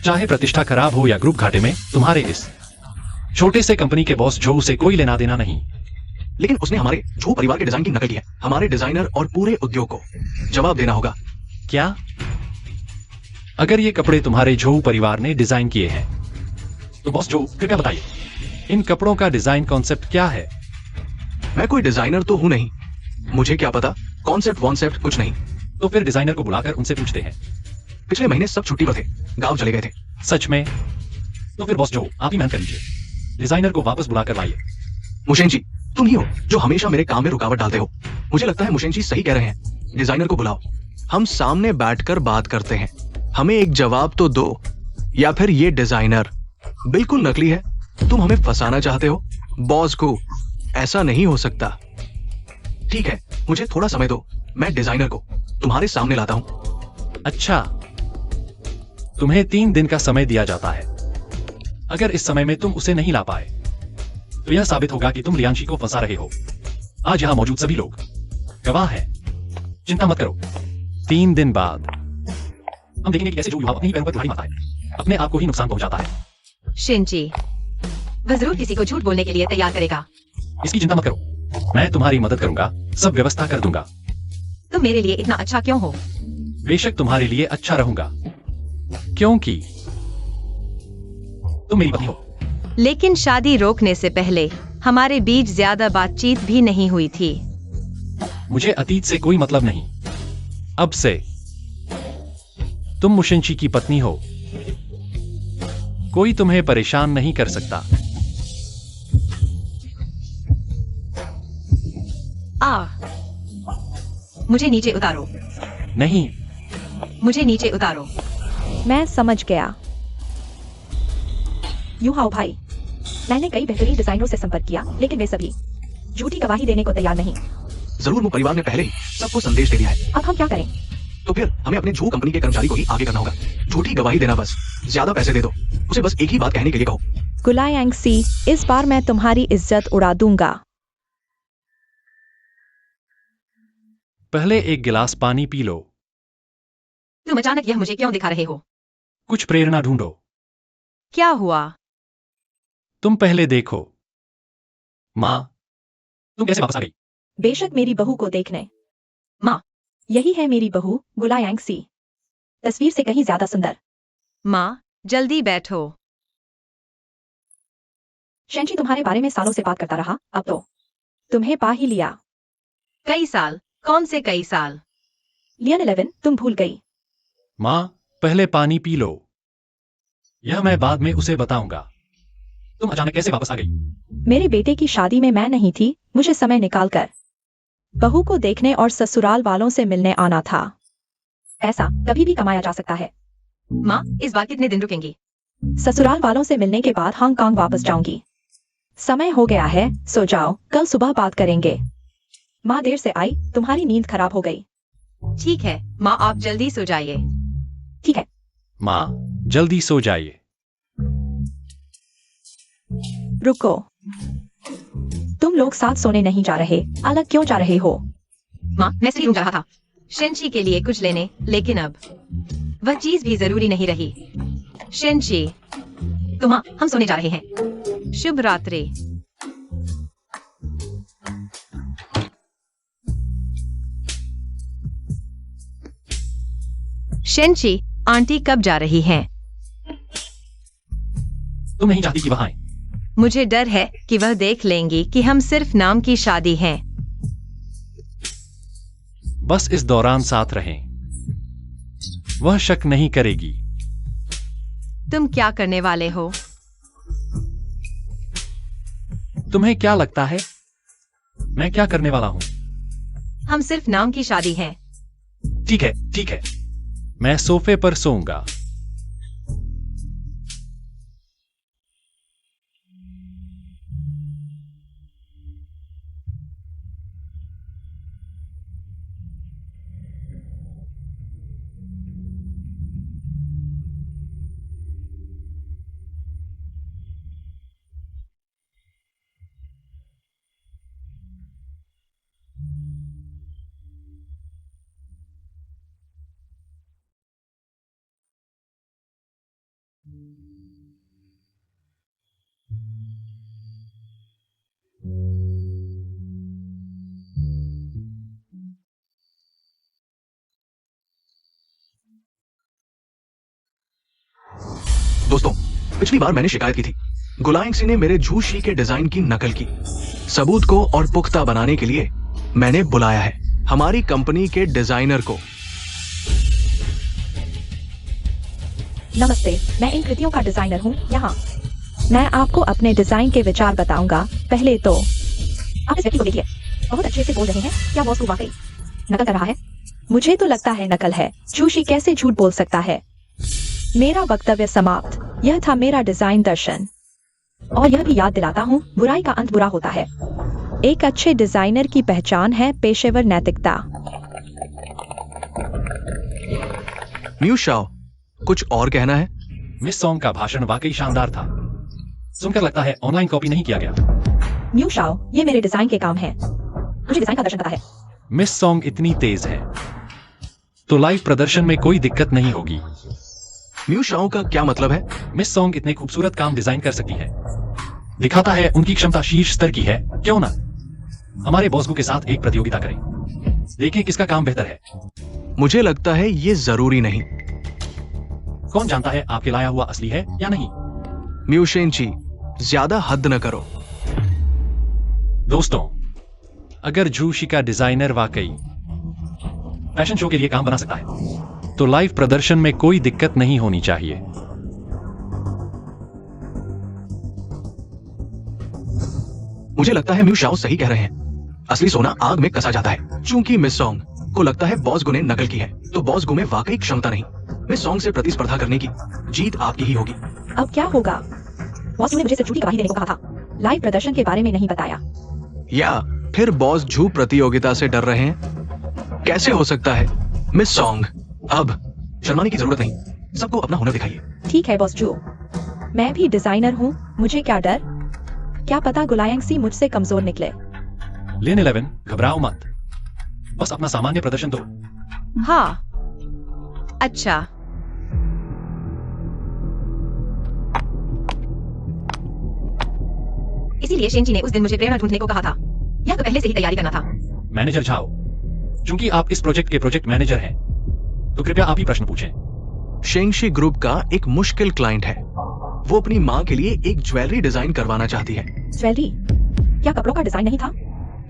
चाहे प्रतिष्ठा खराब हो या ग्रुप घाटे में, तुम्हारे इस छोटे से कंपनी के बॉस जो से कोई लेना देना नहीं। लेकिन उसने हमारे झो परिवार के डिजाइन की नकल की है। हमारे डिजाइनर और पूरे उद्योग को जवाब देना होगा। क्या? अगर ये कपड़े तुम्हारे झो परिवार ने डिजाइन किए हैं तो बॉस जो, कृपया बताइए, इन कपड़ों का डिजाइन कॉन्सेप्ट क्या है? मैं कोई डिजाइनर तो हूं नहीं, मुझे क्या पता, कॉन्सेप्ट वॉन्सेप्ट कुछ नहीं। तो फिर डिजाइनर को बुलाकर उनसे पूछते हैं। पिछले महीने सब छुट्टी पर थे, गांव चले गए थे। सच में? तो फिर बॉस जो, आप ही मेहनत कर लीजिए, डिजाइनर को वापस बुलाकर लाइए। मुशेंजी, तुम ही हो जो हमेशा मेरे काम में रुकावट डालते हो। मुझे लगता है मुशेंजी सही कह रहे हैं। डिजाइनर को बुलाओ, हम सामने बैठकर बात करते हैं। हमें एक जवाब तो दो, या फिर ये डिजाइनर बिल्कुल नकली है। तुम हमें फंसाना चाहते हो? बॉस को ऐसा नहीं हो सकता। ठीक है, मुझे थोड़ा समय दो, मैं डिजाइनर को तुम्हारे सामने लाता हूं। अच्छा, तुम्हें 3 दिन का समय दिया जाता है। अगर इस समय में तुम उसे नहीं ला पाए तो यह साबित होगा कि तुम लियांशी को फंसा रहे हो। आज यहां मौजूद सभी लोग गवाह हैं। चिंता मत करो, 3 दिन बाद हम देखेंगे कि कैसे जो युवा अपने ही पैरों पर तुम्हारी माता है, अपने आप को ही नुकसान पहुंचाता है। शिनजी, वह जरूर किसी को झूठ बोलने के लिए तैयार करेगा। इसकी चिंता मत करो, मैं तुम्हारी मदद करूंगा, सब व्यवस्था कर दूंगा। तुम मेरे लिए इतना अच्छा क्यों हो? बेशक तुम्हारे लिए अच्छा रहूंगा, क्योंकि तुम मेरी पत्नी हो। लेकिन शादी रोकने से पहले हमारे बीच ज्यादा बातचीत भी नहीं हुई थी। मुझे अतीत से कोई मतलब नहीं। अब से तुम मुशेंची की पत्नी हो, कोई तुम्हें परेशान नहीं कर सकता। मुझे नीचे उतारो। नहीं, मुझे नीचे उतारो। मैं समझ गया। युहाओ भाई, मैंने कई बेहतरीन डिजाइनरों से संपर्क किया, लेकिन वे सभी झूठी गवाही देने को तैयार नहीं। जरूर वो परिवार ने पहले ही सबको संदेश दे दिया है। अब हम क्या करें? तो फिर हमें अपने झू कंपनी के कर्मचारी को ही आगे करना होगा। झूठी गवाही देना, बस ज्यादा पैसे दे दो, उसे बस एक ही बात कहने के लिए कहो। गुलायांगसी, इस बार मैं तुम्हारी इज्जत उड़ा दूंगा। पहले एक गिलास पानी पी लो। तुम अचानक यह मुझे क्यों दिखा रहे हो? कुछ प्रेरणा ढूंढो। क्या हुआ? तुम पहले देखो। माँ, तुम कैसे वापस आ गई? बेशक मेरी बहू को देखने। माँ, यही है मेरी बहू गुलायांगसी, तस्वीर से कहीं ज्यादा सुंदर। माँ, जल्दी बैठो। शेंची तुम्हारे बारे में सालों से बात करता रहा, अब तो तुम्हें पा ही लिया। कई साल? कौन से कई साल? लियन 11 तुम भूल गई। माँ, पहले पानी पी लो, यह मैं बाद में उसे बताऊंगा। तुम अचानक कैसे वापस आ गई? मेरे बेटे की शादी में मैं नहीं थी, मुझे समय निकालकर बहू को देखने और ससुराल वालों से मिलने आना था। ऐसा कभी भी कमाया जा सकता है। माँ, इस बार कितने दिन रुकेंगी? ससुराल वालों से मिलने के बाद हांगकांग वापस जाऊंगी। समय हो गया है, सो जाओ, कल सुबह बात करेंगे। माँ देर से आई, तुम्हारी नींद खराब हो गई। ठीक है माँ, आप जल्दी सो जाइए। ठीक है। माँ, जल्दी सो जाइए। रुको। लोग साथ सोने नहीं जा रहे, अलग क्यों जा रहे हो? माँ, मैं स्त्री रूम जा रहा था शेंची के लिए कुछ लेने, लेकिन अब वह चीज भी जरूरी नहीं रही। शेंची, तो माँ, हम सोने जा रहे हैं। शुभ रात्रि। शेंची, आंटी कब जा रही हैं? तुम नहीं चाहती कि वह आए। मुझे डर है कि वह देख लेंगी कि हम सिर्फ नाम की शादी हैं। बस इस दौरान साथ रहें। वह शक नहीं करेगी। तुम क्या करने वाले हो? तुम्हें क्या लगता है मैं क्या करने वाला हूं? हम सिर्फ नाम की शादी हैं। ठीक है, ठीक है। मैं सोफे पर सोऊंगा। दोस्तों, पिछली बार मैंने शिकायत की थी। गुलायंग ने मेरे झूशी के डिजाइन की नकल की। सबूत को और पुख्ता बनाने के लिए मैंने बुलाया है हमारी कंपनी के डिजाइनर को। नमस्ते, मैं इन कृतियों का डिजाइनर हूँ यहाँ। मैं आपको अपने डिजाइन के विचार बताऊंगा। पहले तो आप इस व्यक्ति को देखिए, बहुत अच्छे से बोल रहे हैं। क्या बॉस को वाकई नकल कर रहा है? मुझे तो लगता है नकल है। झूशी कैसे झूठ बोल सकता है? मेरा वक्तव्य समाप्त। यह था मेरा डिजाइन दर्शन। और यह भी याद दिलाता हूँ, बुराई का अंत बुरा होता है। एक अच्छे डिजाइनर की पहचान है पेशेवर नैतिकता। म्यू शाओ, कुछ और कहना है? मिस सॉन्ग का भाषण वाकई शानदार था। सुनकर लगता है ऑनलाइन कॉपी नहीं किया गया। म्यू शाओ, ये मेरे डिजाइन के काम है। मुझे डिजाइन का दर्शन पता है। मिस सॉन्ग इतनी तेज है तो लाइव प्रदर्शन में कोई दिक्कत नहीं होगी। म्यू शाओ का क्या मतलब है? मिस सॉन्ग इतने खूबसूरत काम डिजाइन कर सकती है। दिखाता है उनकी क्षमता शीर्ष स्तर की है। क्यों ना हमारे बॉस के साथ एक प्रतियोगिता करें, देखें किसका काम बेहतर है। मुझे लगता है ये जरूरी नहीं। कौन जानता है आपके लाया हुआ असली है या नहीं। म्यू शेंची, ज्यादा हद न करो। दोस्तों, अगर झूशी का डिजाइनर वाकई फैशन शो के लिए काम बना सकता है तो लाइव प्रदर्शन में कोई दिक्कत नहीं होनी चाहिए। मुझे लगता है म्यू शाओ सही कह रहे हैं। असली सोना आग में कसा जाता है। चूंकि मिस सॉन्ग को लगता है बॉस गो ने नकल की है, तो बॉस गो में वाकई क्षमता नहीं। मिस सॉन्ग से प्रतिस्पर्धा करने की जीत आपकी ही होगी। अब क्या होगा? बॉस ने मुझे सिर्फ झूठी गवाही देने को कहा था, लाइव प्रदर्शन के बारे में नहीं बताया। या फिर बॉस झूठ प्रतियोगिता से डर रहे हैं? कैसे हो सकता है? मिस सॉन्ग, अब शर्माने की जरूरत नहीं। सबको अपना हुनर दिखाइए। ठीक है बॉस जू, मैं भी डिजाइनर हूँ। मुझे क्या डर? क्या पता गुलायंग मुझसे कमजोर निकले। लेन 11, घबराओ मत, बस अपना सामान्य प्रदर्शन दो। हाँ, अच्छा। इसीलिए शेंची ने उस दिन मुझे प्रेरणा ढूंढने को कहा था। यह तो पहले से ही तैयारी करना था। मैनेजर झाओ, चूंकि आप इस प्रोजेक्ट के प्रोजेक्ट मैनेजर हैं, तो कृपया आप ही प्रश्न पूछें। शेंगशी ग्रुप का एक मुश्किल क्लाइंट है। वो अपनी माँ के लिए एक ज्वेलरी डिजाइन करवाना चाहती है। ज्वेलरी? क्या कपड़ों का डिजाइन नहीं था?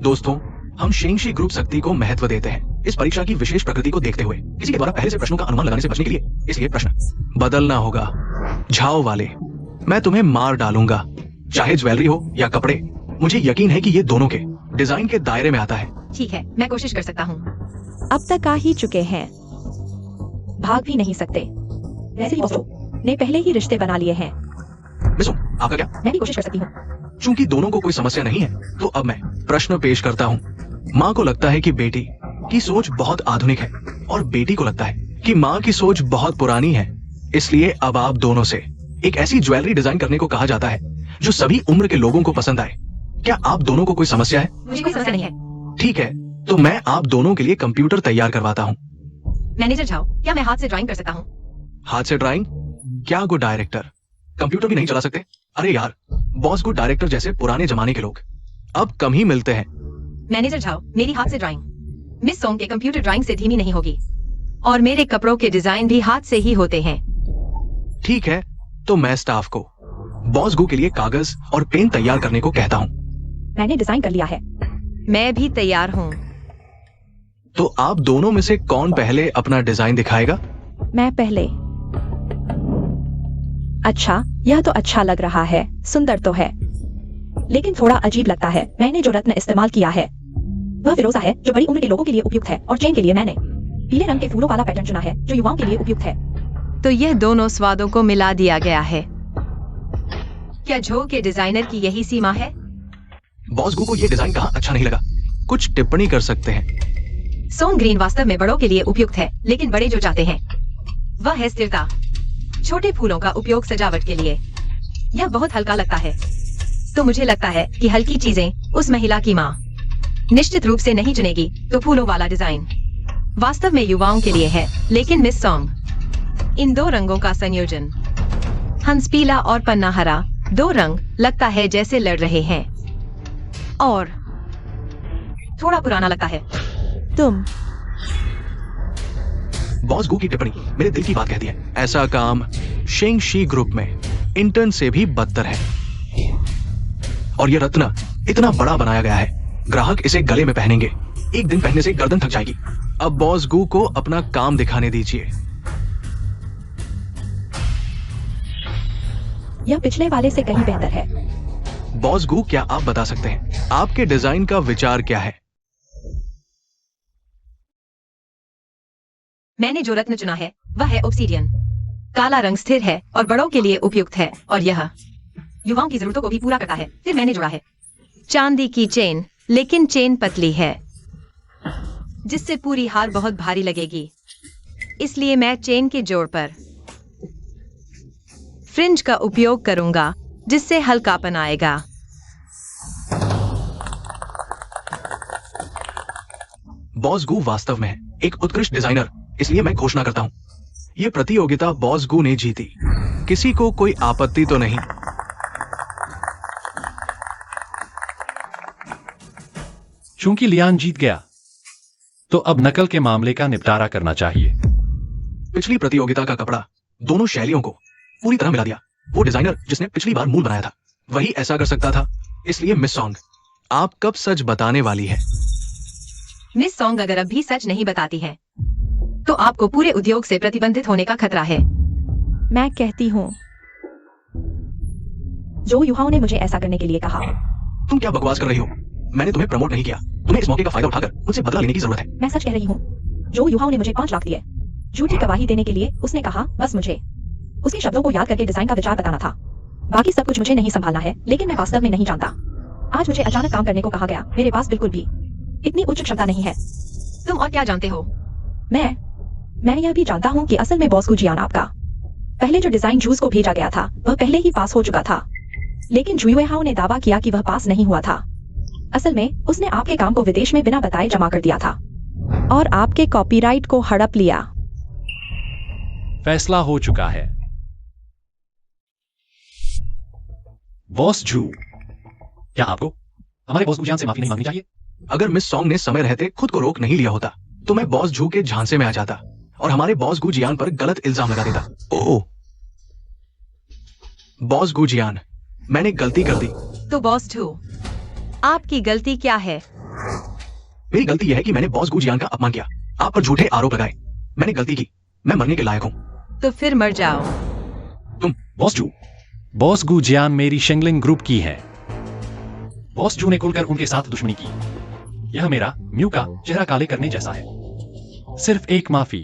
दोस्तों, हम शेंगशी ग्रुप शक्ति को महत्व देते हैं। इस परीक्षा की विशेष प्रकृति को देखते हुए किसी के द्वारा पहले से प्रश्नों का अनुमान लगाने से बचने के लिए इसलिए प्रश्न बदलना होगा। झाओ वाले, मैं तुम्हें मार डालूंगा, चाहे ज्वेलरी हो या कपड़े। मुझे यकीन है कि ये दोनों के डिजाइन के दायरे में आता है। ठीक है, मैं कोशिश कर सकता हूँ। अब तक आ ही चुके हैं, भाग भी नहीं सकते। वैसे भी बॉस ने पहले ही रिश्ते बना लिए हैं। मिसो, आपका क्या? मैं भी कोशिश कर सकती हूँ। चूंकि दोनों को कोई समस्या नहीं है, तो अब मैं प्रश्न पेश करता हूँ। माँ को लगता है कि बेटी की सोच बहुत आधुनिक है और बेटी को लगता है कि माँ की सोच बहुत पुरानी है। इसलिए अब आप दोनों से एक ऐसी ज्वेलरी डिजाइन करने को कहा जाता है जो सभी उम्र के लोगों को पसंद आए। क्या आप दोनों को कोई समस्या है? मुझे कोई समस्या नहीं है। ठीक है, तो मैं आप दोनों के लिए कंप्यूटर तैयार करवाता हूँ। मैनेजर झाओ, क्या मैं हाथ से ड्राइंग कर सकता हूँ? हाथ से ड्राइंग? क्या गो डायरेक्टर, कंप्यूटर भी नहीं चला सकते? अरे यार, बॉस गो डायरेक्टर जैसे पुराने जमाने के लोग अब कम ही मिलते हैं। मैनेजर झाओ, मेरी हाथ से ड्राइंग मिस सोंग के कंप्यूटर ड्राइंग से धीमी नहीं होगी, और मेरे कपड़ों के डिजाइन भी हाथ से ही होते हैं। ठीक है, तो मैं स्टाफ को बॉस गो के लिए कागज और पेन तैयार करने को कहता हूँ। मैंने डिजाइन कर लिया है। मैं भी तैयार हूँ। तो आप दोनों में से कौन पहले अपना डिजाइन दिखाएगा? मैं पहले। अच्छा, यह तो अच्छा लग रहा है, सुंदर तो है, लेकिन थोड़ा अजीब लगता है। मैंने जो रत्न इस्तेमाल किया है वह फिरोजा है, जो बड़ी उम्र के लोगों के लिए उपयुक्त है, और चेन के लिए मैंने पीले रंग के फूलों वाला पैटर्न चुना है, जो युवाओं के लिए उपयुक्त है। तो यह दोनों स्वादों को मिला दिया गया है। क्या झो के डिजाइनर की यही सीमा है? बॉस गो को ये डिजाइन कहाँ अच्छा नहीं लगा? कुछ टिप्पणी कर सकते हैं। सोन ग्रीन वास्तव में बड़ों के लिए उपयुक्त है, लेकिन बड़े जो चाहते हैं वह है स्थिरता। छोटे फूलों का उपयोग सजावट के लिए यह बहुत हल्का लगता है, तो मुझे लगता है कि हल्की चीजें उस महिला की माँ निश्चित रूप से नहीं चुनेगी। तो फूलों वाला डिजाइन वास्तव में युवाओं के लिए है, लेकिन मिस सॉन्ग इन दो रंगों का संयोजन, हंस पीला और पन्ना हरा, दो रंग लगता है जैसे लड़ रहे हैं और थोड़ा पुराना लगता है। तुम बॉस गो की टिप्पणी मेरे दिल की बात कहती है। ऐसा काम शेंग शी ग्रुप में इंटर्न से भी बदतर है, और यह रत्न इतना बड़ा बनाया गया है, ग्राहक इसे गले में पहनेंगे, एक दिन पहनने से गर्दन थक जाएगी। अब बॉस गो को अपना काम दिखाने दीजिए। यह पिछले वाले से कहीं बेहतर है। बॉस गो, क्या आप बता सकते हैं आपके डिजाइन का विचार क्या है? मैंने जो रत्न चुना है वह है ऑब्सीडियन। काला रंग स्थिर है और बड़ों के लिए उपयुक्त है, और यह युवाओं की जरूरतों को भी पूरा करता है। फिर मैंने जोड़ा है चांदी की चेन, लेकिन चेन पतली है, जिससे पूरी हार बहुत भारी लगेगी। इसलिए मैं चेन के जोड़ पर फ्रिंज का उपयोग करूंगा, जिससे हल्कापन आएगा। बॉस गो वास्तव में एक उत्कृष्ट डिजाइनर, इसलिए मैं घोषणा करता हूं, यह प्रतियोगिता बॉस गो ने जीती। किसी को कोई आपत्ति तो नहीं? चूंकि लियान जीत गया, तो अब नकल के मामले का निपटारा करना चाहिए। पिछली प्रतियोगिता का कपड़ा दोनों शैलियों को पूरी तरह मिला दिया। वो डिजाइनर जिसने पिछली बार मूल बनाया था वही ऐसा कर सकता था। इसलिए मिस सॉन्ग, आप कब सच बताने वाली है? मिस सॉन्ग अगर अब भी सच नहीं बताती है, तो आपको पूरे उद्योग से प्रतिबंधित होने का खतरा है। मैं कहती हूँ, जो युवाओं ने मुझे ऐसा करने के लिए कहा। तुम क्या बकवास कर रही हो? मैंने तुम्हें प्रमोट नहीं किया। तुम्हें इस मौके का फायदा उठाकर मुझसे बदला लेने की जरूरत है। मैं सच कह रही हूँ। जो युवाओं ने मुझे 5 लाख दिए झूठी गवाही देने के लिए, उसने कहा बस मुझे उसके शब्दों को याद करके डिजाइन का विचार बताना था। बाकी सब कुछ मुझे नहीं संभालना है, लेकिन मैं वास्तव में नहीं जानता। आज मुझे अचानक काम करने को कहा गया। मेरे पास बिल्कुल भी इतनी उच्च क्षमता नहीं है। तुम और क्या जानते हो? मैं यह भी जानता हूँ कि असल में बॉस गुजियान आपका पहले जो डिजाइन जूस को भेजा गया था वह पहले ही पास हो चुका था, लेकिन जुयुएहाओ ने दावा किया कि वह पास नहीं हुआ था। असल में उसने आपके काम को विदेश में बिना बताए जमा कर दिया था और आपके कॉपीराइट को हड़प लिया। फैसला हो चुका है। बॉस जू, क्या आपको हमारे बॉस गुजियान से माफी नहीं मांगनी चाहिए? अगर मिस सॉन्ग ने समय रहते खुद को रोक नहीं लिया होता, तो मैं बॉस झू के झांसे में आ जाता और हमारे बॉस गुजियान पर गलत इल्जाम लगा देता। ओह बॉस गुजियान, मैंने गलती कर दी। तो बॉस झू, आपकी गलती क्या है? मेरी गलती यह है कि मैंने बॉस गुजियान का अपमान किया, आप पर झूठे आरोप लगाए। मैंने गलती की, मैं मरने के लायक हूं। तो फिर मर जाओ। तुम बॉस जू, बॉस गुजियान मेरी शेंगलिंग ग्रुप की है। बॉस जू ने खुलकर उनके साथ दुश्मनी की। यह मेरा म्यू का चेहरा काले करने जैसा है। सिर्फ एक माफी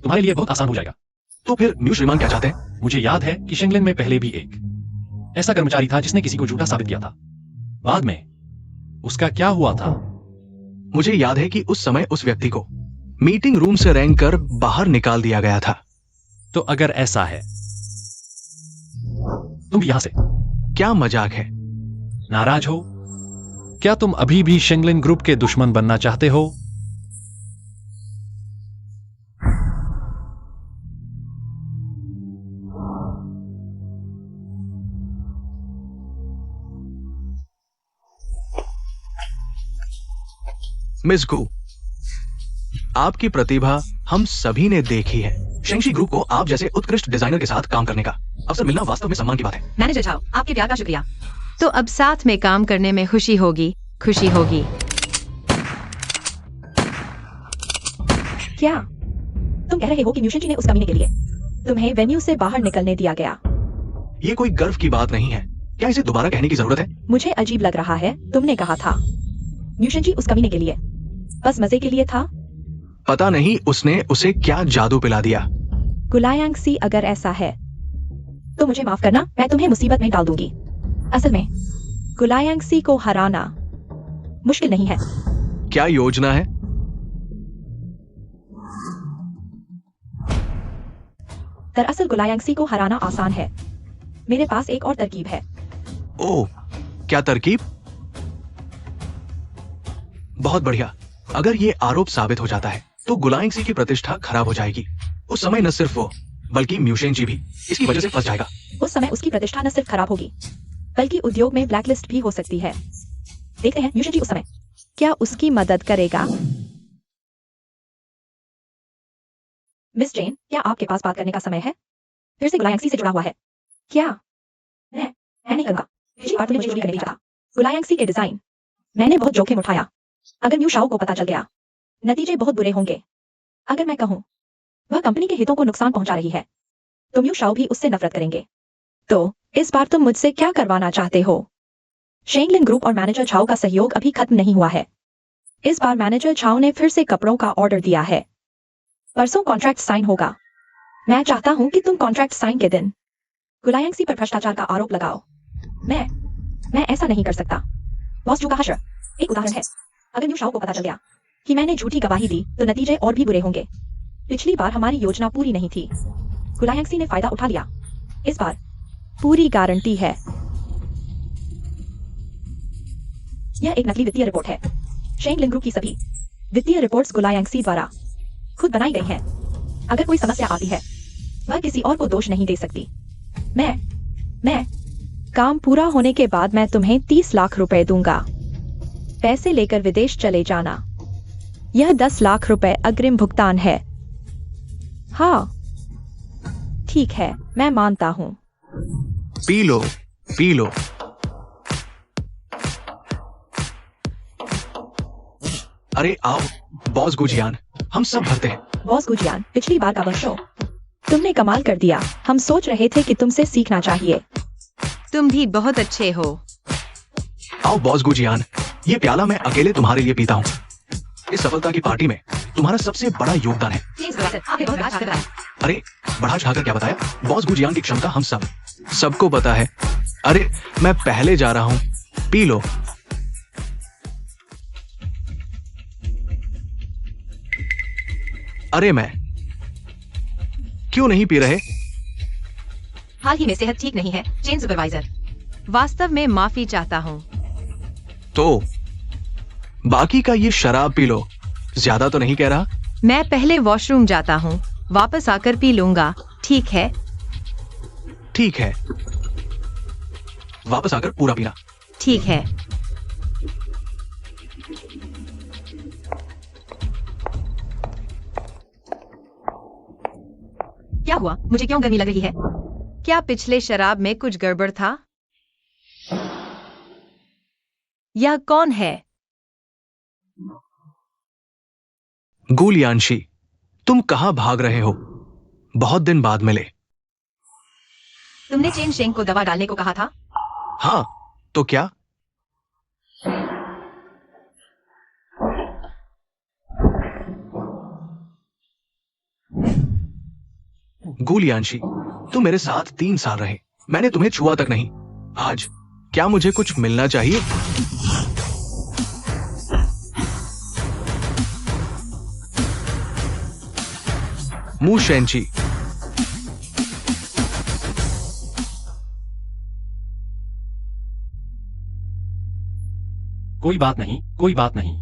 तुम्हारे लिए बहुत आसान हो जाएगा। तो फिर म्यू श्रीमान क्या चाहते हैं? मुझे याद है कि शेंगलिन में पहले भी एक ऐसा कर्मचारी था जिसने किसी को झूठा साबित किया था। बाद में उसका क्या हुआ था? मुझे याद है कि उस समय उस व्यक्ति को मीटिंग रूम से रैंक कर बाहर निकाल दिया गया था। तो अगर ऐसा है, तुम भी यहां से। क्या मजाक है? नाराज हो? क्या तुम अभी भी शेंगलिन ग्रुप के दुश्मन बनना चाहते हो? मिस गू, आपकी प्रतिभा हम सभी ने देखी है। शेंगशी ग्रुप को आप जैसे उत्कृष्ट डिजाइनर के साथ काम करने का अवसर मिलना वास्तव में सम्मान की बात है। मैनेजर झाओ, आपके प्यार का शुक्रिया। तो अब साथ में काम करने में खुशी होगी। क्या तुम कह रहे हो कि म्यूशन जी ने उस कमीने के लिए तुम्हें वेन्यू से बाहर निकलने दिया गया? ये कोई गर्व की बात नहीं है। क्या इसे दोबारा कहने की जरूरत है? मुझे अजीब लग रहा है। तुमने कहा था म्यूशन जी उस कमीने के लिए बस मजे के लिए था। पता नहीं उसने उसे क्या जादू पिला दिया। गुलायांगसी, अगर ऐसा है तो मुझे माफ करना, मैं तुम्हें मुसीबत में डाल दूंगी। असल में गुलायांगसी को हराना मुश्किल नहीं है। क्या योजना है? दरअसल गुलायांगसी को हराना आसान है। मेरे पास एक और तरकीब है। ओह, क्या तरकीब? बहुत बढ़िया। अगर ये आरोप साबित हो जाता है तो गुलायांगसी की प्रतिष्ठा खराब हो जाएगी। उस समय न सिर्फ वो बल्कि म्यूशन जी भी इसकी वजह से फंस जाएगा। उस समय उसकी प्रतिष्ठा न सिर्फ खराब होगी बल्कि उद्योग में ब्लैकलिस्ट भी हो सकती है। देखते हैं म्यूशन जी उस समय क्या उसकी मदद करेगा। मिस जेन, क्या आपके पास बात करने का समय है? फिर से गुलायांगसी से जुड़ा हुआ है क्या? मैं नहीं करूंगा। पिछली बार तुमने मुझे चोरी करने दिया था। गुलायांगसी के डिजाइन मैंने बहुत जोखिम उठाया। अगर म्यू शाओ को पता चल गया नतीजे बहुत बुरे होंगे। अगर मैं कहूं वह कंपनी के हितों को नुकसान पहुंचा रही है तो म्यू शाओ भी उससे नफरत करेंगे। तो इस बार तुम मुझसे क्या करवाना चाहते हो? शेंगलिन ग्रुप और मैनेजर छाओ का सहयोग अभी खत्म नहीं हुआ है। इस बार मैनेजर छाओ ने फिर से कपड़ों का ऑर्डर दिया है। परसों कॉन्ट्रैक्ट साइन होगा। मैं चाहता हूं कि तुम कॉन्ट्रैक्ट साइन के दिन गुलायांगसी पर भ्रष्टाचार का आरोप लगाओ। मैं ऐसा नहीं कर सकता। बॉस का हशर एक उदाहरण है। अगर म्यू शाओ को पता चल गया कि मैंने झूठी गवाही दी तो नतीजे और भी बुरे होंगे। पिछली बार हमारी योजना पूरी नहीं थी। गुलायांगसी ने फायदा उठा लिया। इस बार पूरी गारंटी है। यह एक नकली वित्तीय रिपोर्ट है। शेंगलिन ग्रुप की सभी वित्तीय रिपोर्ट्स गुलायांगसी द्वारा खुद बनाई गई हैं। अगर कोई समस्या आती है वह किसी और को दोष नहीं दे सकती। मैं काम पूरा होने के बाद मैं तुम्हें 30 लाख रुपए दूंगा। पैसे लेकर विदेश चले जाना। यह 10 लाख रुपए अग्रिम भुगतान है। हाँ ठीक है, मैं मानता हूँ। P low, P low. अरे आओ बॉस गुजियान, हम सब भरते हैं। बॉस गुजियान, पिछली बार का वर्षों तुमने कमाल कर दिया। हम सोच रहे थे कि तुमसे सीखना चाहिए। तुम भी बहुत अच्छे हो। आओ बॉस गुजियान, ये प्याला मैं अकेले तुम्हारे लिए पीता हूँ। इस सफलता की पार्टी में तुम्हारा सबसे बड़ा योगदान है। आपने बहुत अच्छा करा। अरे बढ़ा चढ़ाकर क्या बताया? बॉस गुजियान की क्षमता हम सबको पता है। अरे मैं पहले जा रहा हूँ, पी लो। अरे मैं क्यों नहीं पी रहे? हाल ही में सेहत ठीक नहीं है चेन सुपरवाइजर। वास्तव में माफी चाहता हूँ। तो बाकी का ये शराब पी लो। ज्यादा तो नहीं कह रहा? मैं पहले वॉशरूम जाता हूँ, वापस आकर पी लूंगा। ठीक है? ठीक है, वापस आकर पूरा पीना। ठीक है। क्या हुआ? मुझे क्यों गर्मी लग रही है? क्या पिछले शराब में कुछ गड़बड़ था? यह कौन है? गुलियांशी, तुम कहां भाग रहे हो? बहुत दिन बाद मिले। तुमने चेन शेंग को दवा डालने को कहा था? हाँ, तो क्या? गुलियांशी, तुम मेरे साथ 3 साल रहे। मैंने तुम्हें छुआ तक नहीं। आज क्या मुझे कुछ मिलना चाहिए? मू शेंची, कोई बात नहीं, कोई बात नहीं।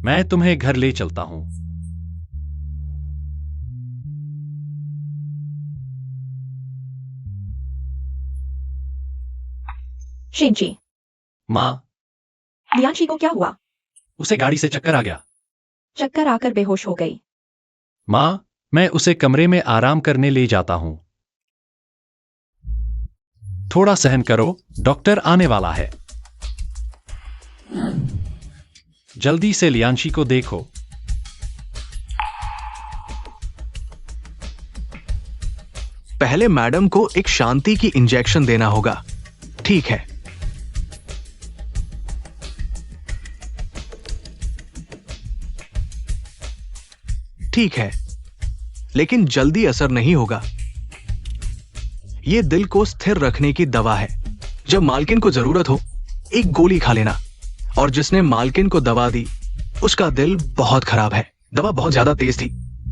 मैं तुम्हें घर ले चलता हूं। शेनची, माँ, लियांशी को क्या हुआ? उसे गाड़ी से चक्कर आ गया। चक्कर आकर बेहोश हो गई। माँ, मैं उसे कमरे में आराम करने ले जाता हूं। थोड़ा सहन करो, डॉक्टर आने वाला है। जल्दी से लियांशी को देखो। पहले मैडम को एक शांति की इंजेक्शन देना होगा। ठीक है। ठीक है, लेकिन जल्दी असर नहीं होगा। यह दिल को स्थिर रखने की दवा है। जब मालकिन को जरूरत हो, एक गोली खा लेना। और जिसने मालकिन को दवा दी, उसका दिल बहुत खराब है। दवा बहुत ज्यादा तेज थी।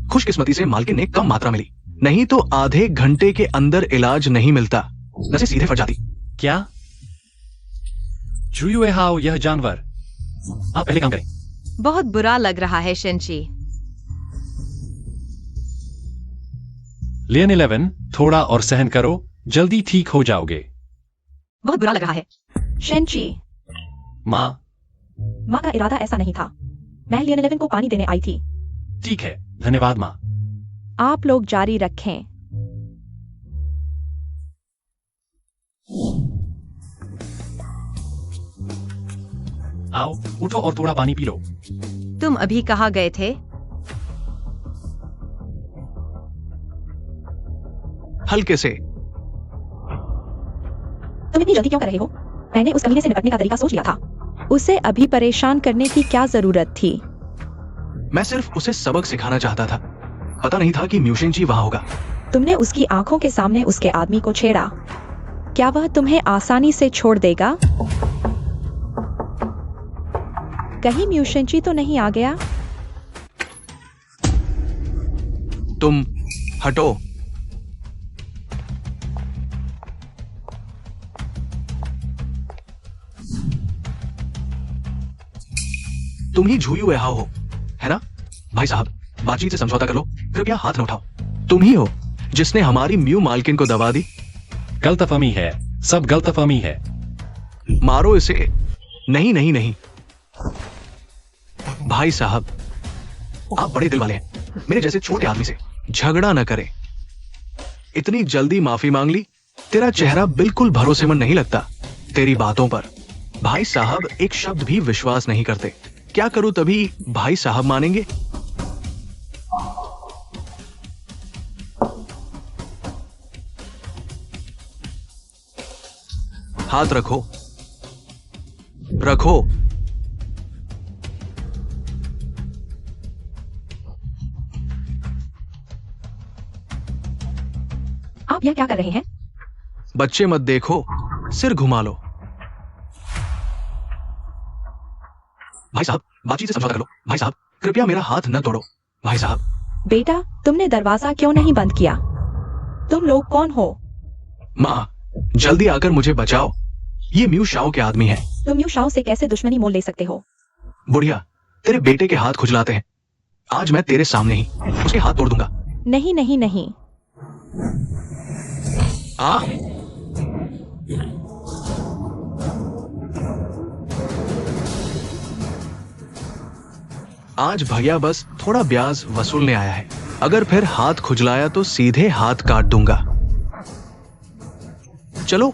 खुशकिस्मती से मालकिन ने कम मात्रा मिली, नहीं तो आधे घंटे के अंदर इलाज नहीं मिलता, नसें सीधे फट जाती। क्या? जुयुए हाओ, यह जानवर। आप पहले काम करें। बहुत बुरा लग रहा है शेनची। लियन 11, थोड़ा और सहन करो, जल्दी ठीक हो जाओगे। बहुत बुरा लग रहा है। शेनची, माँ, माँ का इरादा ऐसा नहीं था। मैं लियन 11 को पानी देने आई थी। ठीक है, धन्यवाद माँ। आप लोग जारी रखें। आओ, उठो और थोड़ा पानी पी लो। तुम अभी कहाँ गए थे? हल्के से। तुम इतनी जल्दी क्यों कर रहे हो? मैंने उस कमीने से निपटने का तरीका सोच लिया था। उसे अभी परेशान करने की क्या जरूरत थी? मैं सिर्फ उसे सबक सिखाना चाहता था। पता नहीं था कि म्यूशेंजी वहां होगा। तुमने उसकी आंखों के सामने उसके आदमी को छेड़ा। क्या वह तुम्हें आसानी से छोड़ देगा? कहीं म्यूशेंची तो नहीं आ गया? तुम हटो। तुम ही झुयुए हाओ हो, है ना? भाई साहब, बातचीत से समझौता कर लो, कृपया हाथ न उठाओ। तुम ही हो जिसने हमारी म्यू मालकिन को दबा दी। गलतफहमी है, सब गलतफहमी है। मारो इसे। नहीं नहीं नहीं। भाई साहब, आप बड़े दिल वाले हैं। मेरे जैसे छोटे आदमी से झगड़ा न करें। इतनी जल्दी माफी मांग ली? तेरा चेहरा बिल्कुल भरोसेमंद नहीं लगता तेरी बातों पर। भाई साहब एक शब्द भी विश्वास नहीं करते। क्या करूं तभी भाई साहब मानेंगे? हाथ रखो, रखो। आप यह क्या कर रहे हैं? बच्चे मत देखो, सिर घुमा लो। भाई साहब, बातचीत से समझौता कर लो। भाई साहब, कृपया मेरा हाथ न तोड़ो। भाई साहब। बेटा, तुमने दरवाजा क्यों नहीं बंद किया? तुम लोग कौन हो? माँ, जल्दी आकर मुझे बचाओ। ये म्यू शाओ के आदमी हैं। तुम यू शाओ से कैसे दुश्मनी मोल ले सकते हो? बुढ़िया, तेरे बेटे के हाथ खुजलाते हैं। आज मैं तेरे सामने ही उसके हाथ तोड़ दूंगा। नहीं नहीं नहीं। आ आज भैया बस थोड़ा ब्याज वसूलने आया है। अगर फिर हाथ खुजलाया तो सीधे हाथ काट दूंगा। चलो।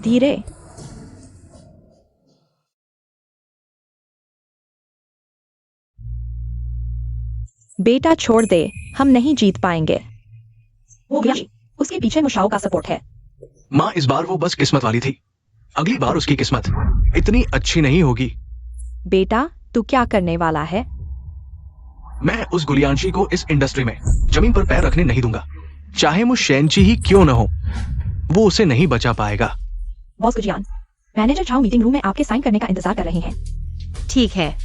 धीरे। बेटा छोड़ दे, हम नहीं जीत पाएंगे। वो भी, उसके पीछे मुशाओ का सपोर्ट है। माँ, इस बार वो बस किस्मत वाली थी। अगली बार उसकी किस्मत इतनी अच्छी नहीं होगी। बेटा, तू क्या करने वाला है? मैं उस गुलियांशी को इस इंडस्ट्री में जमीन पर पैर रखने नहीं दूंगा। चाहे वो शेनची ही क्यों न हो, वो उसे नहीं बचा पाएगा। बॉस गुजियान, मैनेजर चाओ मीटिंग रूम में आपके साइन करने का इंतजार कर रहे हैं। ठीक है।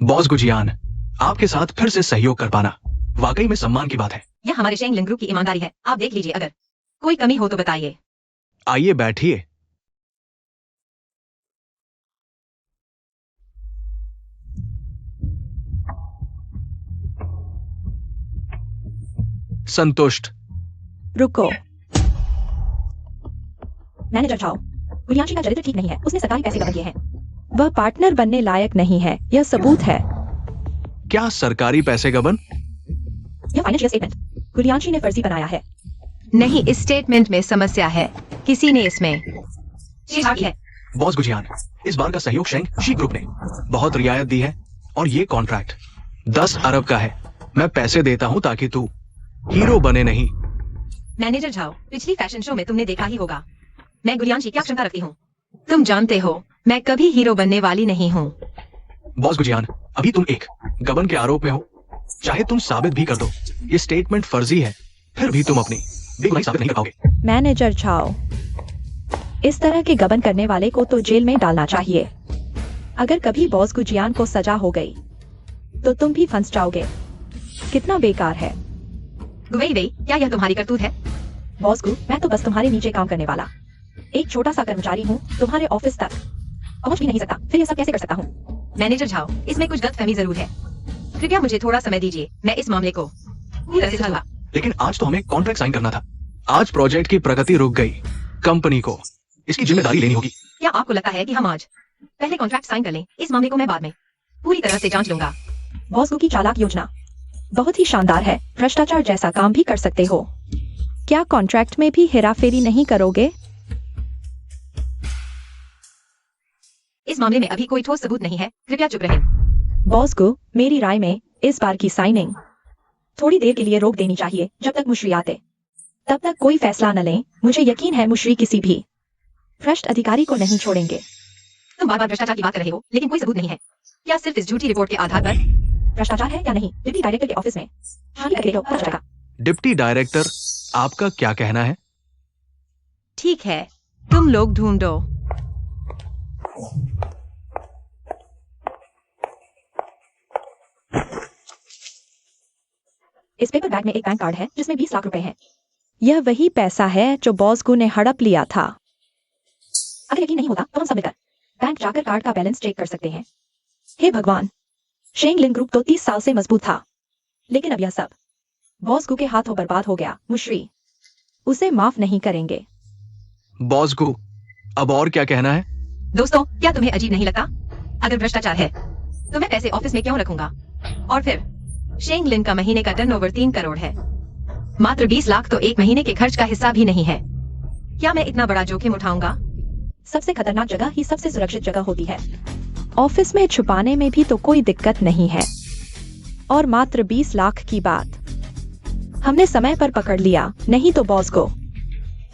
बॉस गुजियान, आपके साथ फिर से सहयोग कर पाना वाकई में सम्मान की बात है। यह हमारे शेंग लिंग ग्रुप की ईमानदारी है। आप देख लीजिए, अगर कोई कमी हो तो बताइए। आइए बैठिए। संतुष्ट। रुको। मैनेजर झाओ, गुलियांशी का चरित्र ठीक नहीं है। उसने सरकारी पैसे गबन किए हैं। वह पार्टनर बनने लायक नहीं है, यह सबूत है। क्या सरकारी पैसे गबन? यह फाइनेंशियल स्टेटमेंट गुलियांशी ने फर्जी बनाया है। नहीं, इस स्टेटमेंट में समस्या है। किसी ने इसमें छेड़छाड़ की है। बॉस गुजियान, इस बार का सहयोग शेंग शी ग्रुप ने बहुत रियायत दी है और ये कॉन्ट्रैक्ट 10 अरब का है। मैं पैसे देता हूँ ताकि तू हीरो बने नहीं। मैनेजर झाओ, पिछली फैशन शो में तुमने देखा ही होगा मैं गुलियांशी क्या क्षमता रखती हूँ। तुम जानते हो मैं कभी हीरो बनने वाली नहीं हूँ। बॉस गुजियान, अभी तुम एक गबन के आरोप में हो। चाहे तुम साबित भी कर दो ये स्टेटमेंट फर्जी है, फिर भी तुम अपनी बेगुनाही साबित नहीं कर पाओगे। मैनेजर झाओ, इस तरह के गबन करने वाले को तो जेल में डालना चाहिए। अगर कभी बॉस गुजियान को सजा हो गई तो तुम भी फंस जाओगे। कितना बेकार है। वही वही, क्या यह तुम्हारी करतूत है? बॉस गु, मैं तो बस तुम्हारे नीचे काम करने वाला एक छोटा सा कर्मचारी हूँ। तुम्हारे ऑफिस तक पहुँच भी नहीं सकता, फिर ये सब कैसे कर सकता हूँ? मैनेजर झाओ, इसमें कुछ गलतफहमी जरूर है। कृपया मुझे थोड़ा समय दीजिए, मैं इस मामले को पूरी तरह से सुलझाऊंगा। लेकिन आज तो हमें कॉन्ट्रैक्ट साइन करना था। आज प्रोजेक्ट की प्रगति रुक गई। कंपनी को इसकी जिम्मेदारी लेनी होगी। क्या आपको लगता है कि हम आज पहले कॉन्ट्रैक्ट साइन कर लें? इस मामले को मैं बाद में पूरी तरह से जांच लूंगा। बॉस गु की चालाक योजना बहुत ही शानदार है। भ्रष्टाचार जैसा काम भी कर सकते हो। क्या कॉन्ट्रैक्ट में भी हेराफेरी नहीं करोगे? इस मामले में अभी कोई ठोस सबूत नहीं है, कृपया चुप रहें। बॉस को मेरी राय में इस बार की साइनिंग थोड़ी देर के लिए रोक देनी चाहिए। जब तक मुशरी आते तब तक कोई फैसला न लें। मुझे यकीन है मुशरी किसी भी भ्रष्ट अधिकारी को नहीं छोड़ेंगे। तुम बार बार भ्रष्टाचार की बात कर रहे हो, लेकिन कोई सबूत नहीं है। क्या सिर्फ इस झूठी रिपोर्ट के आधार पर भ्रष्टाचार है या नहीं, डिप्टी डायरेक्टर के ऑफिस में छानबीन करके देखो, पता चलेगा। डिप्टी डायरेक्टर, आपका क्या कहना है? ठीक है, तुम लोग ढूंढो। इस पेपर बैग में एक बैंक कार्ड है जिसमें 20 लाख रुपए हैं। यह वही पैसा है जो बॉस गु ने हड़प लिया था। अगर यकीन नहीं होता तो हम सब मिलकर बैंक जाकर कार्ड का बैलेंस चेक कर सकते हैं। हे भगवान, शेंग लिंग ग्रुप तो 30 साल से मजबूत था, लेकिन अब यह सब बॉस गु के हाथों बर्बाद हो गया। मुशरी उसे माफ नहीं करेंगे। बॉस गु, अब और क्या कहना है? दोस्तों, क्या तुम्हें अजीब नहीं लगता? अगर भ्रष्टाचार है तो मैं पैसे ऑफिस में क्यों रखूंगा? और फिर शेंग लिन का महीने का टर्नओवर 3 करोड़ है। मात्र 20 लाख तो एक महीने के खर्च का हिस्सा भी नहीं है। क्या मैं इतना बड़ा जोखिम उठाऊंगा? सबसे खतरनाक जगह ही सबसे सुरक्षित जगह होती है। ऑफिस में छुपाने में भी तो कोई दिक्कत नहीं है। और मात्र 20 लाख की बात हमने समय पर पकड़ लिया, नहीं तो बॉस को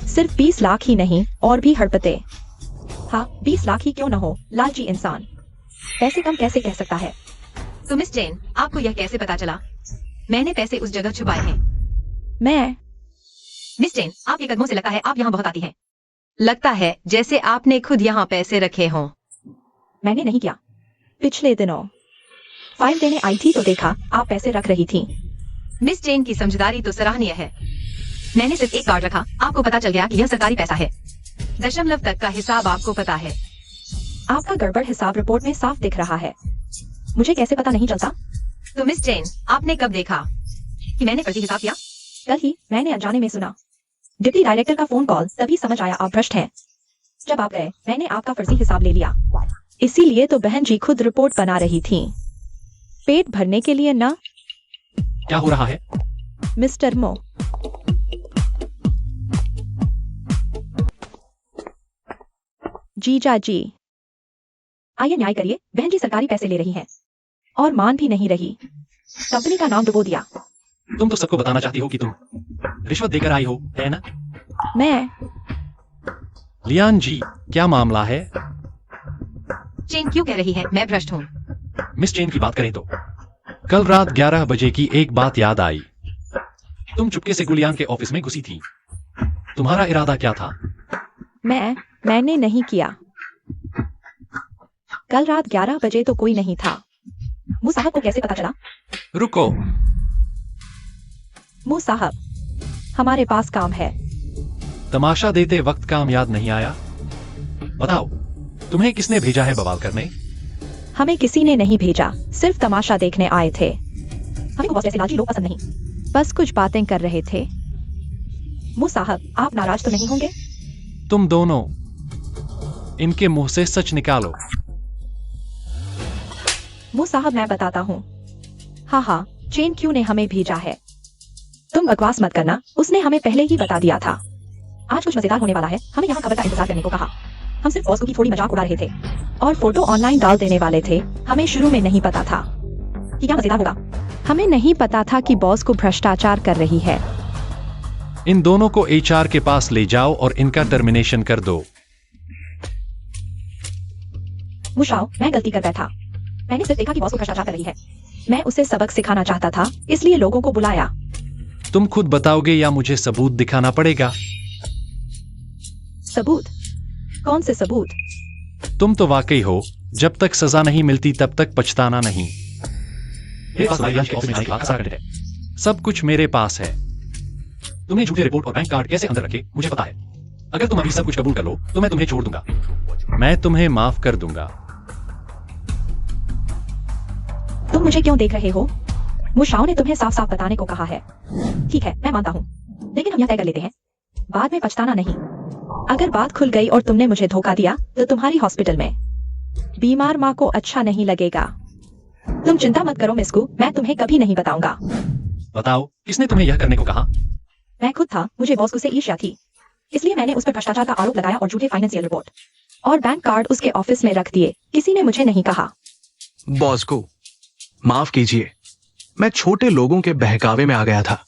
सिर्फ 20 लाख ही नहीं और भी हड़पते। हाँ, 20 लाख ही क्यों न हो, लालची इंसान पैसे कम कैसे कह सकता है? तो मिस जैन, आपको यह कैसे पता चला मैंने पैसे उस जगह छुपाए हैं? मैं मिस जैन, आपके कदमों से लगता है आप यहाँ बहुत आती हैं। लगता है जैसे आपने खुद यहाँ पैसे रखे हों। मैंने नहीं किया। पिछले दिनों फाइल देने आई थी तो देखा आप पैसे रख रही थी। मिस जैन की समझदारी तो सराहनीय है। मैंने सिर्फ एक कार्ड रखा, आपको पता चल गया कि यह सरकारी पैसा है। दशमलव तक का हिसाब आपको पता है। आपका गड़बड़ हिसाब रिपोर्ट में साफ दिख रहा है। मुझे कैसे पता नहीं चलता? तो मिस जैन, आपने कब देखा कि मैंने फर्जी हिसाब किया? कल ही मैंने अनजाने में सुना। डिप्टी डायरेक्टर का फोन कॉल, तभी समझ आया आप भ्रष्ट हैं। जब आप गए मैंने आपका फर्जी हिसाब ले लिया। इसीलिए तो बहन जी खुद रिपोर्ट बना रही थी, पेट भरने के लिए ना। क्या हो रहा है? मिस्टर मो, जीजा जी आइए न्याय करिए। बहन जी सरकारी पैसे ले रही हैं और मान भी नहीं रही। कंपनी का नाम डुबो दिया। तुम तो सबको बताना चाहती हो कि तुम रिश्वत देकर आई हो, है ना? मैं लियान जी, क्या मामला है? चेन क्यों कह रही है मैं भ्रष्ट हूँ? मिस चेन की बात करें तो कल रात 11 बजे की एक बात याद आई। तुम चुपके से गुलियान के ऑफिस में घुसी थी। तुम्हारा इरादा क्या था? मैंने नहीं किया। कल रात 11 बजे तो कोई नहीं था। मुझ साहब को कैसे पता चला? रुको, मुझ साहब, हमारे पास काम है। तमाशा देते वक्त काम याद नहीं आया? बताओ, तुम्हें किसने भेजा है बवाल करने? हमें किसी ने नहीं भेजा, सिर्फ तमाशा देखने आए थे। हमें को बस ऐसे लालची लोग पसंद नहीं, बस कुछ बातें कर रहे थे। मुझ साहब, आप नाराज तो नहीं होंगे? तुम दोनों इनके मुंह से सच निकालो। मुझ साहब, मैं बताता हूँ। हाँ, चेन क्यू ने हमें भेजा है। तुम बकवास मत करना, उसने हमें पहले ही बता दिया था। आज कुछ मजेदार होने वाला है। हमें यहाँ खबर का इंतजार करने को कहा। हम सिर्फ बॉस को की थोड़ी मजाक उड़ा रहे थे और फोटो ऑनलाइन डाल देने वाले थे। हमें शुरू में नहीं पता था कि क्या मजेदार होगा। हमें नहीं पता था कि बॉस को भ्रष्टाचार कर रही है। इन दोनों को HR के पास ले जाओ और इनका टर्मिनेशन कर दो। मुशाओ, मैं गलती कर बैठा। मैंने सिर्फ देखा कि बॉस को भ्रष्टाचार कर रही है। मैं उसे सबक सिखाना चाहता था, इसलिए लोगों को बुलाया। तुम खुद बताओगे या मुझे सबूत दिखाना पड़ेगा? सबूत? कौन से सबूत? तुम तो वाकई हो, जब तक सजा नहीं मिलती तब तक पछताना नहीं। सब कुछ मेरे पास है। तुम्हें झूठे रिपोर्ट और बैंक कार्ड कैसे अंदर रखे मुझे पता है। अगर तुम अभी सब कुछ कबूल कर लो तो मैं तुम्हें छोड़ दूंगा। मैं तुम्हें माफ कर दूंगा। तुम मुझे क्यों देख रहे हो? मुशाओ ने तुम्हें साफ साफ बताने को कहा है। ठीक है, मैं मानता हूँ, लेकिन हम यह तय कर लेते हैं, बाद में पछताना नहीं। अगर बात खुल गई और तुमने मुझे धोखा दिया तो तुम्हारी हॉस्पिटल में बीमार माँ को अच्छा नहीं लगेगा। तुम चिंता मत करो मिस्कू, मैं तुम्हें कभी नहीं बताऊंगा। बताओ, किसने तुम्हें यह करने को कहा? मैं खुद था। मुझे बॉस को से ईर्ष्या थी, इसलिए मैंने उस पर भ्रष्टाचार का आरोप लगाया और झूठे फाइनेंशियल रिपोर्ट और बैंक कार्ड उसके ऑफिस में रख दिए। किसी ने मुझे नहीं कहा। बॉस को माफ कीजिए, मैं छोटे लोगों के बहकावे में आ गया था।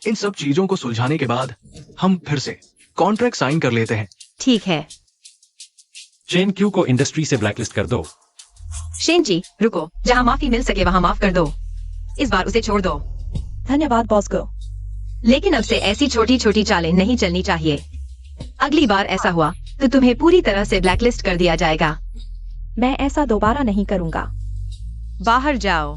इन सब चीजों को सुलझाने के बाद हम फिर से कॉन्ट्रैक्ट साइन कर लेते हैं। ठीक है। चेन क्यू को इंडस्ट्री से ब्लैकलिस्ट कर दो। शेन जी, रुको, जहाँ माफी मिल सके वहाँ माफ कर दो। इस बार उसे छोड़ दो। धन्यवाद बॉस को। लेकिन अब से ऐसी छोटी छोटी चालें नहीं चलनी चाहिए। अगली बार ऐसा हुआ तो तुम्हें पूरी तरह से ब्लैकलिस्ट कर दिया जाएगा। मैं ऐसा दोबारा नहीं करूंगा। बाहर जाओ।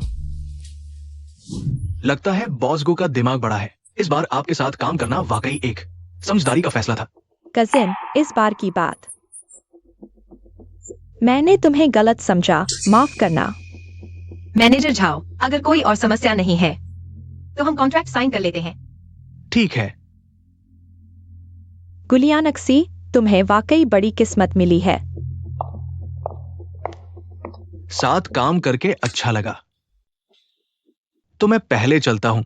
लगता है बॉस गो का दिमाग बड़ा है। इस बार आपके साथ काम करना वाकई एक समझदारी का फैसला था। कजिन, इस बार की बात मैंने तुम्हें गलत समझा, माफ करना। मैनेजर झाओ, अगर कोई और समस्या नहीं है तो हम कॉन्ट्रैक्ट साइन कर लेते हैं। ठीक है। गुलियानक्सी, तुम्हें वाकई बड़ी किस्मत मिली है। साथ काम करके अच्छा लगा, तो मैं पहले चलता हूं।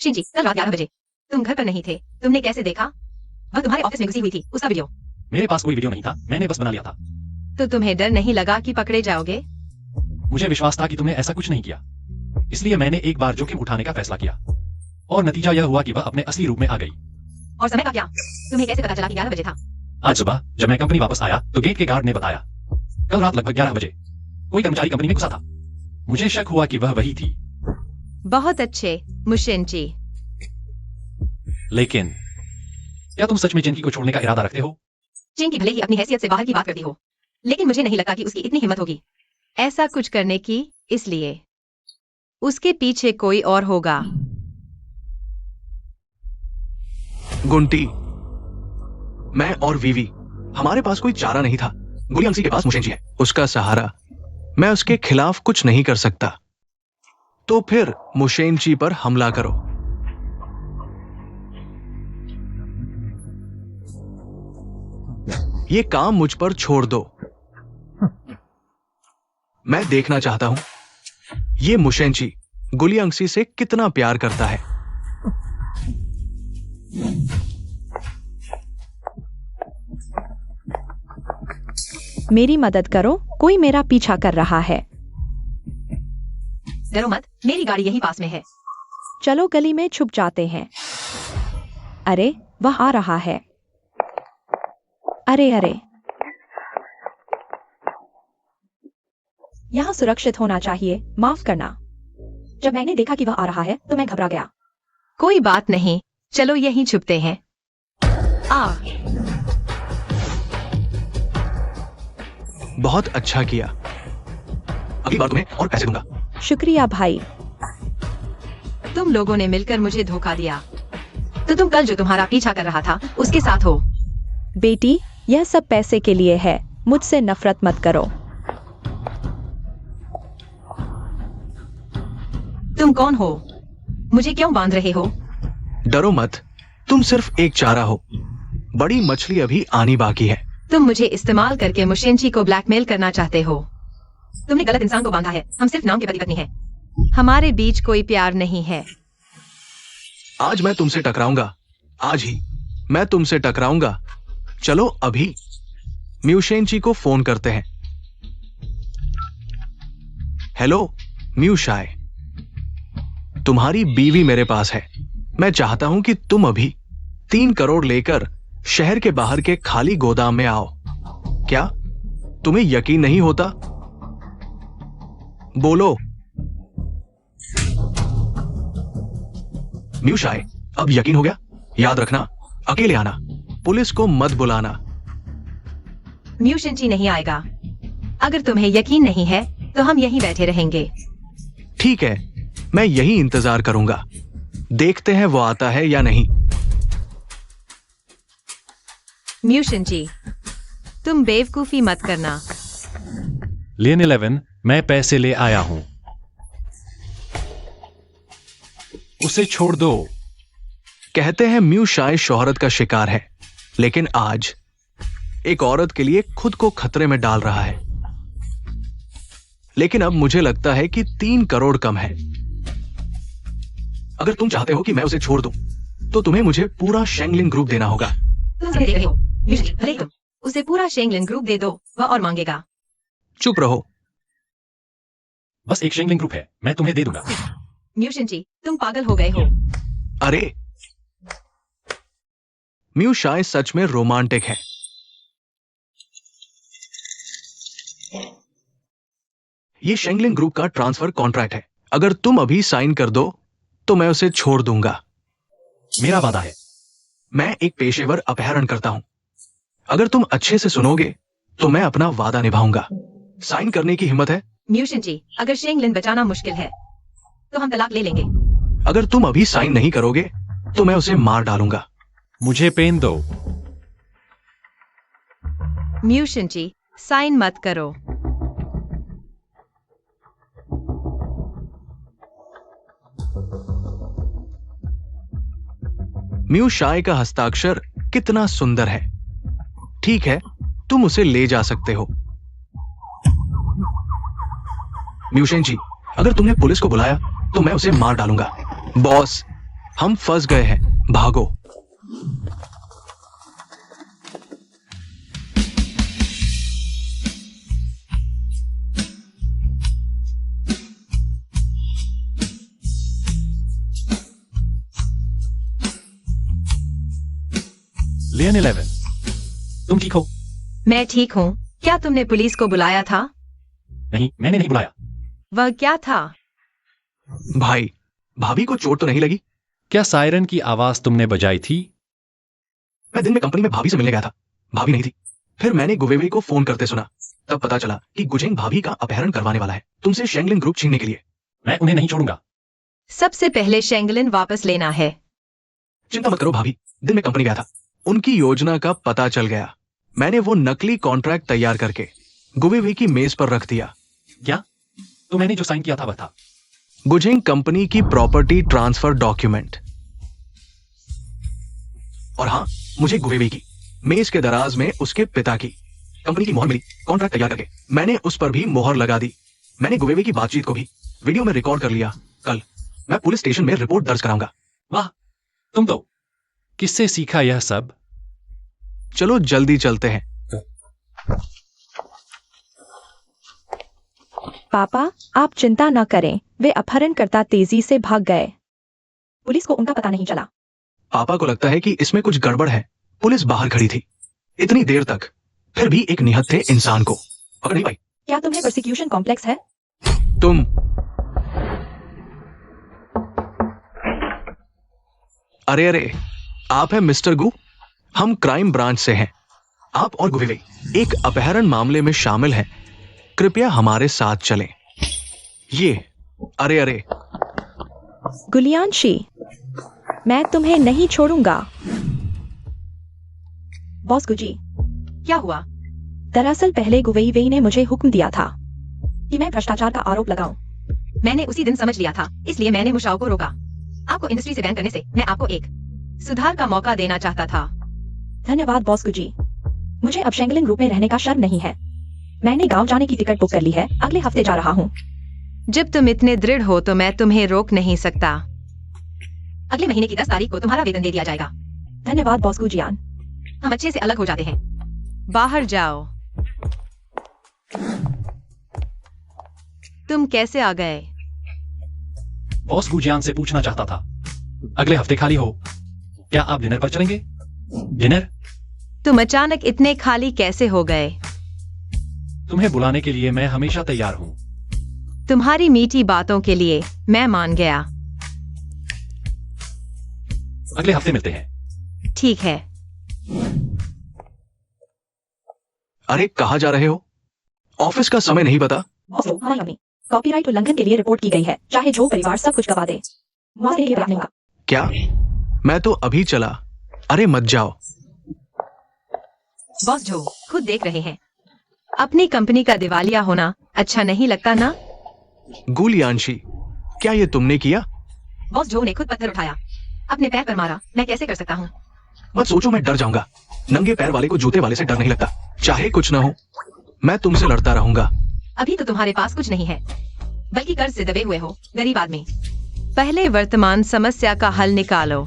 शिन जी, कल रात 11 बजे तुम घर पर नहीं थे। तुमने कैसे देखा? वह तुम्हारे ऑफिस में घुसी हुई थी, उसका वीडियो। मेरे पास कोई वीडियो नहीं था, मैंने बस बना लिया था। तो तुम्हें डर नहीं लगा कि पकड़े जाओगे? मुझे विश्वास था कि तुमने ऐसा कुछ नहीं किया, इसलिए मैंने एक बार जोखिम उठाने का फैसला किया और नतीजा यह हुआ कि वह अपने असली रूप में आ गई। और समय का क्या? तुम्हें कैसे पता चला कि 11 बजे था? आज सुबह जब मैं कंपनी वापस आया तो गेट के गार्ड ने बताया। कल रात लगभग 11 बजे कोई कर्मचारी कंपनी में घुसा था। मुझे शक हुआ कि वह वही थी। बहुत अच्छे मुशिन जी। लेकिन क्या तुम सच में चिंकी को छोड़ने का इरादा रखते हो? चिंकी भले ही अपनी हैसियत से बाहर की बात करती हो, लेकिन मुझे नहीं लगता कि उसकी इतनी हिम्मत होगी ऐसा कुछ करने की। इसलिए उसके पीछे कोई और होगा। गुंटी, मैं और वीवी, हमारे पास कोई चारा नहीं था। गुलियांसी के पास मुशेंजी है, उसका सहारा। मैं उसके खिलाफ कुछ नहीं कर सकता। तो फिर मुशेंजी पर हमला करो। ये काम मुझ पर छोड़ दो। मैं देखना चाहता हूं ये मुशेंजी गुलियांसी से कितना प्यार करता है। मेरी मदद करो, कोई मेरा पीछा कर रहा है। डरो मत, मेरी गाड़ी यहीं पास में है। चलो गली में छुप जाते हैं। अरे, वह आ रहा है। अरे अरे, यहाँ सुरक्षित होना चाहिए, माफ करना। जब मैंने देखा कि वह आ रहा है तो मैं घबरा गया। कोई बात नहीं, चलो यहीं छुपते हैं। बहुत अच्छा किया। अगली बार तुम्हें और पैसे दूंगा। शुक्रिया भाई। तुम लोगों ने मिलकर मुझे धोखा दिया। तो तुम कल जो तुम्हारा पीछा कर रहा था उसके साथ हो। बेटी, यह सब पैसे के लिए है, मुझसे नफरत मत करो। तुम कौन हो? मुझे क्यों बांध रहे हो? डरो मत, तुम सिर्फ एक चारा हो। बड़ी मछली अभी आनी बाकी है। तुम मुझे इस्तेमाल करके मुशेंची को ब्लैकमेल करना चाहते हो। तुमने गलत इंसान को बांधा है। हम सिर्फ नाम के पति पत्नी हैं। हमारे बीच कोई प्यार नहीं है। आज मैं तुमसे टकराऊंगा। आज ही मैं तुमसे टकराऊंगा। चलो अभी म्यूशेंची को फोन करते हैं। हेलो म्यूशाय, तुम्हारी बीवी मेरे पास है। मैं चाहता हूं कि तुम अभी 3 करोड़ लेकर शहर के बाहर के खाली गोदाम में आओ। क्या तुम्हें यकीन नहीं होता? बोलो। म्यूशाय, अब यकीन हो गया? याद रखना, अकेले आना, पुलिस को मत बुलाना। म्यूशेंची नहीं आएगा। अगर तुम्हें यकीन नहीं है तो हम यहीं बैठे रहेंगे। ठीक है, मैं यही इंतजार करूंगा। देखते हैं वो आता है या नहीं। म्यूशेंची, तुम बेवकूफी मत करना। लेन 11, मैं पैसे ले आया हूं। उसे छोड़ दो। कहते हैं म्यूशाय शोहरत का शिकार है, लेकिन आज एक औरत के लिए खुद को खतरे में डाल रहा है। लेकिन अब मुझे लगता है कि 3 करोड़ कम है। अगर तुम चाहते हो कि मैं उसे छोड़ दूं, तो तुम्हें मुझे पूरा शेंगलिन ग्रुप देना होगा। तुम समझ रहे हो? म्यूशेंची, भले तुम उसे पूरा शेंगलिन ग्रुप दे दो, वह और मांगेगा। चुप रहो। बस एक शेंगलिंग ग्रुप है, मैं तुम्हें दे दूंगा। म्यूशेंची, तुम पागल हो गए हो। अरे, म्यूशाय सच में रोमांटिक है। ये शेंगलिन ग्रुप का ट्रांसफर कॉन्ट्रैक्ट है। अगर तुम अभी साइन कर दो तो मैं उसे छोड़ दूंगा। मेरा वादा है। मैं एक पेशेवर अपहरणकर्ता हूं। अगर तुम अच्छे से सुनोगे तो मैं अपना वादा निभाऊंगा। साइन करने की हिम्मत है? म्यूशेंची, अगर शेंगलिन बचाना मुश्किल है तो हम तलाक ले लेंगे। अगर तुम अभी साइन नहीं करोगे तो मैं उसे मार डालूंगा। मुझे पेन दो। म्यूशेंची, साइन मत करो। म्यूशाय का हस्ताक्षर कितना सुंदर है। ठीक है, तुम उसे ले जा सकते हो। म्यूशेंची, अगर तुमने पुलिस को बुलाया तो मैं उसे मार डालूंगा। बॉस, हम फंस गए हैं, भागो। लेन 11, तुम ठीक हो? मैं ठीक हूँ। क्या तुमने पुलिस को बुलाया था? नहीं, मैंने नहीं बुलाया। वह क्या था? भाई, भाभी को चोट तो नहीं लगी? क्या सायरन की आवाज तुमने बजाई थी? मैं दिन में कंपनी में भाभी से मिलने गया था। भाभी नहीं थी। फिर मैंने गुवेवे को फोन करते सुना। तब पता चला कि गुजेंग भाभी का अपहरण करवाने वाला है, तुमसे शेंगलिन ग्रुप छीनने के लिए। मैं उन्हें नहीं छोड़ूंगा। सबसे पहले शेंगलिन वापस लेना है। चिंता मत करो भाभी, दिन में कंपनी गया था। उनकी योजना का पता चल गया। मैंने वो नकली कॉन्ट्रैक्ट तैयार करके गुवेवे की मेज पर रख दिया। क्या? तो मैंने जो साइन किया था वह था। गुजेंग कंपनी की प्रॉपर्टी ट्रांसफर डॉक्यूमेंट। और हाँ, मुझे गुवेवे की मेज के दराज में उसके पिता की कंपनी की मोहर मिली। कॉन्ट्रैक्ट तैयार करके मैंने उस पर भी मोहर लगा दी। मैंने गुवेवे की बातचीत को भी वीडियो में रिकॉर्ड कर लिया। कल मैं पुलिस स्टेशन में रिपोर्ट दर्ज कराऊंगा। वाह, तुम तो किससे सीखा यह सब? चलो जल्दी चलते हैं। पापा, आप चिंता न करें, वे अपहरणकर्ता तेजी से भाग गए। पुलिस को उनका पता नहीं चला। पापा को लगता है कि इसमें कुछ गड़बड़ है। पुलिस बाहर खड़ी थी इतनी देर तक, फिर भी एक निहत्थे इंसान को पकड़ नहीं पाई। क्या तुम्हें प्रोसिक्यूशन कॉम्प्लेक्स है? तुम अरे, आप हैं मिस्टर गु? हम क्राइम ब्रांच से हैं। आप और गुवेवे एक अपहरण मामले में शामिल हैं। कृपया हमारे साथ चलें। ये अरे अरे गुलियांशी, मैं तुम्हें नहीं छोड़ूंगा। बॉस गुजी, क्या हुआ? दरअसल पहले गुवेई ने मुझे हुक्म दिया था कि मैं भ्रष्टाचार का आरोप लगाऊं। मैंने उसी दिन समझ लिया था, इसलिए मैंने मुशाओ को रोका। आपको इंडस्ट्री से बैन करने से मैं आपको एक सुधार का मौका देना चाहता था। धन्यवाद बॉस गुजी। मुझे अब शेंगलिंग ग्रुप में रहने का शर्म नहीं है। मैंने गांव जाने की टिकट बुक कर ली है, अगले हफ्ते जा रहा हूँ। जब तुम इतने दृढ़ हो तो मैं तुम्हें रोक नहीं सकता। अगले महीने की 10 तारीख को तुम्हारा वेतन दे दिया जाएगा। धन्यवाद बॉस गुजियान। हम अच्छे से अलग हो जाते हैं। बाहर जाओ। तुम कैसे आ गए? बॉस गुजियान से पूछना चाहता था, अगले हफ्ते खाली हो, क्या आप डिनर पर चलेंगे? डिनर? तुम अचानक इतने खाली कैसे हो गए? तुम्हें बुलाने के लिए मैं हमेशा तैयार हूँ। तुम्हारी मीठी बातों के लिए मैं मान गया। अगले हफ्ते मिलते हैं। ठीक है। अरे कहाँ जा रहे हो? ऑफिस का समय नहीं पता? बॉस, हमारी अम्मी कॉपीराइट उल्लंघन के लिए रिपोर्ट की गई है, चाहे जो परिवार सब कुछ गवा दे। मुआवजे के लिए प्राप्त नहीं होगा। क्या? मैं तो अभी चला। अरे मत जाओ। बॉस जो खुद देख रहे हैं, अपनी कंपनी का दिवालिया होना अच्छा नहीं लगता ना? गुलियांशी, क्या ये तुमने किया? बॉस जो ने खुद पत्थर उठाया, अपने पैर पर मारा। मैं कैसे कर सकता हूँ? मत सोचो मैं डर जाऊंगा। नंगे पैर वाले को जूते वाले से डर नहीं लगता। चाहे कुछ ना हो, मैं तुमसे लड़ता रहूंगा। अभी तो तुम्हारे पास कुछ नहीं है, बल्कि कर्ज से दबे हुए हो, गरीब आदमी। पहले वर्तमान समस्या का हल निकालो।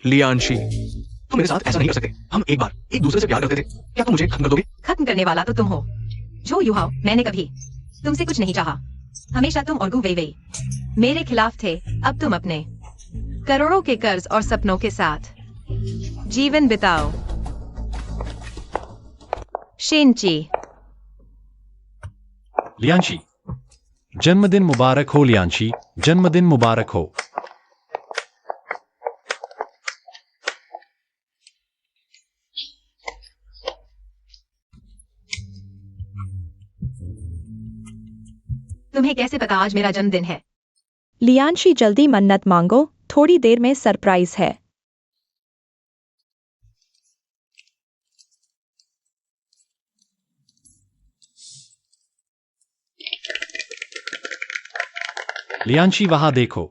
लियांशी, तुम मेरे साथ ऐसा नहीं कर सकते। हम एक बार एक दूसरे से प्यार करते थे। क्या तुम मुझे खत्म कर दोगे? खत्म करने वाला तो तुम हो। जो युहाओ, मैंने कभी तुमसे कुछ नहीं चाहा। हमेशा तुम और गुवेई मेरे खिलाफ थे। अब तुम अपने करोड़ों के कर्ज और सपनों के साथ जीवन बिताओ। शेनची, लियांशी, जन्मदिन मुबारक हो। लियांशी, जन्मदिन मुबारक हो। तुम्हें कैसे पता आज मेरा जन्मदिन है? लियांशी, जल्दी मन्नत मांगो, थोड़ी देर में सरप्राइज है। लियांशी, वहां देखो।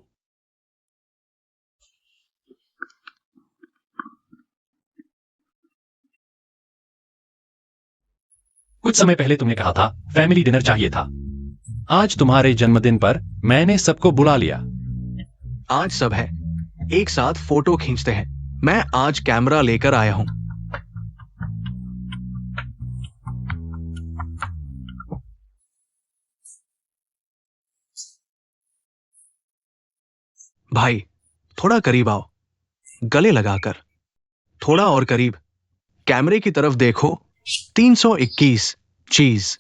कुछ समय पहले तुमने कहा था फैमिली डिनर चाहिए था। आज तुम्हारे जन्मदिन पर मैंने सबको बुला लिया। आज सब है, एक साथ फोटो खींचते हैं। मैं आज कैमरा लेकर आया हूं। भाई, थोड़ा करीब आओ, गले लगाकर। थोड़ा और करीब। कैमरे की तरफ देखो। 321 चीज।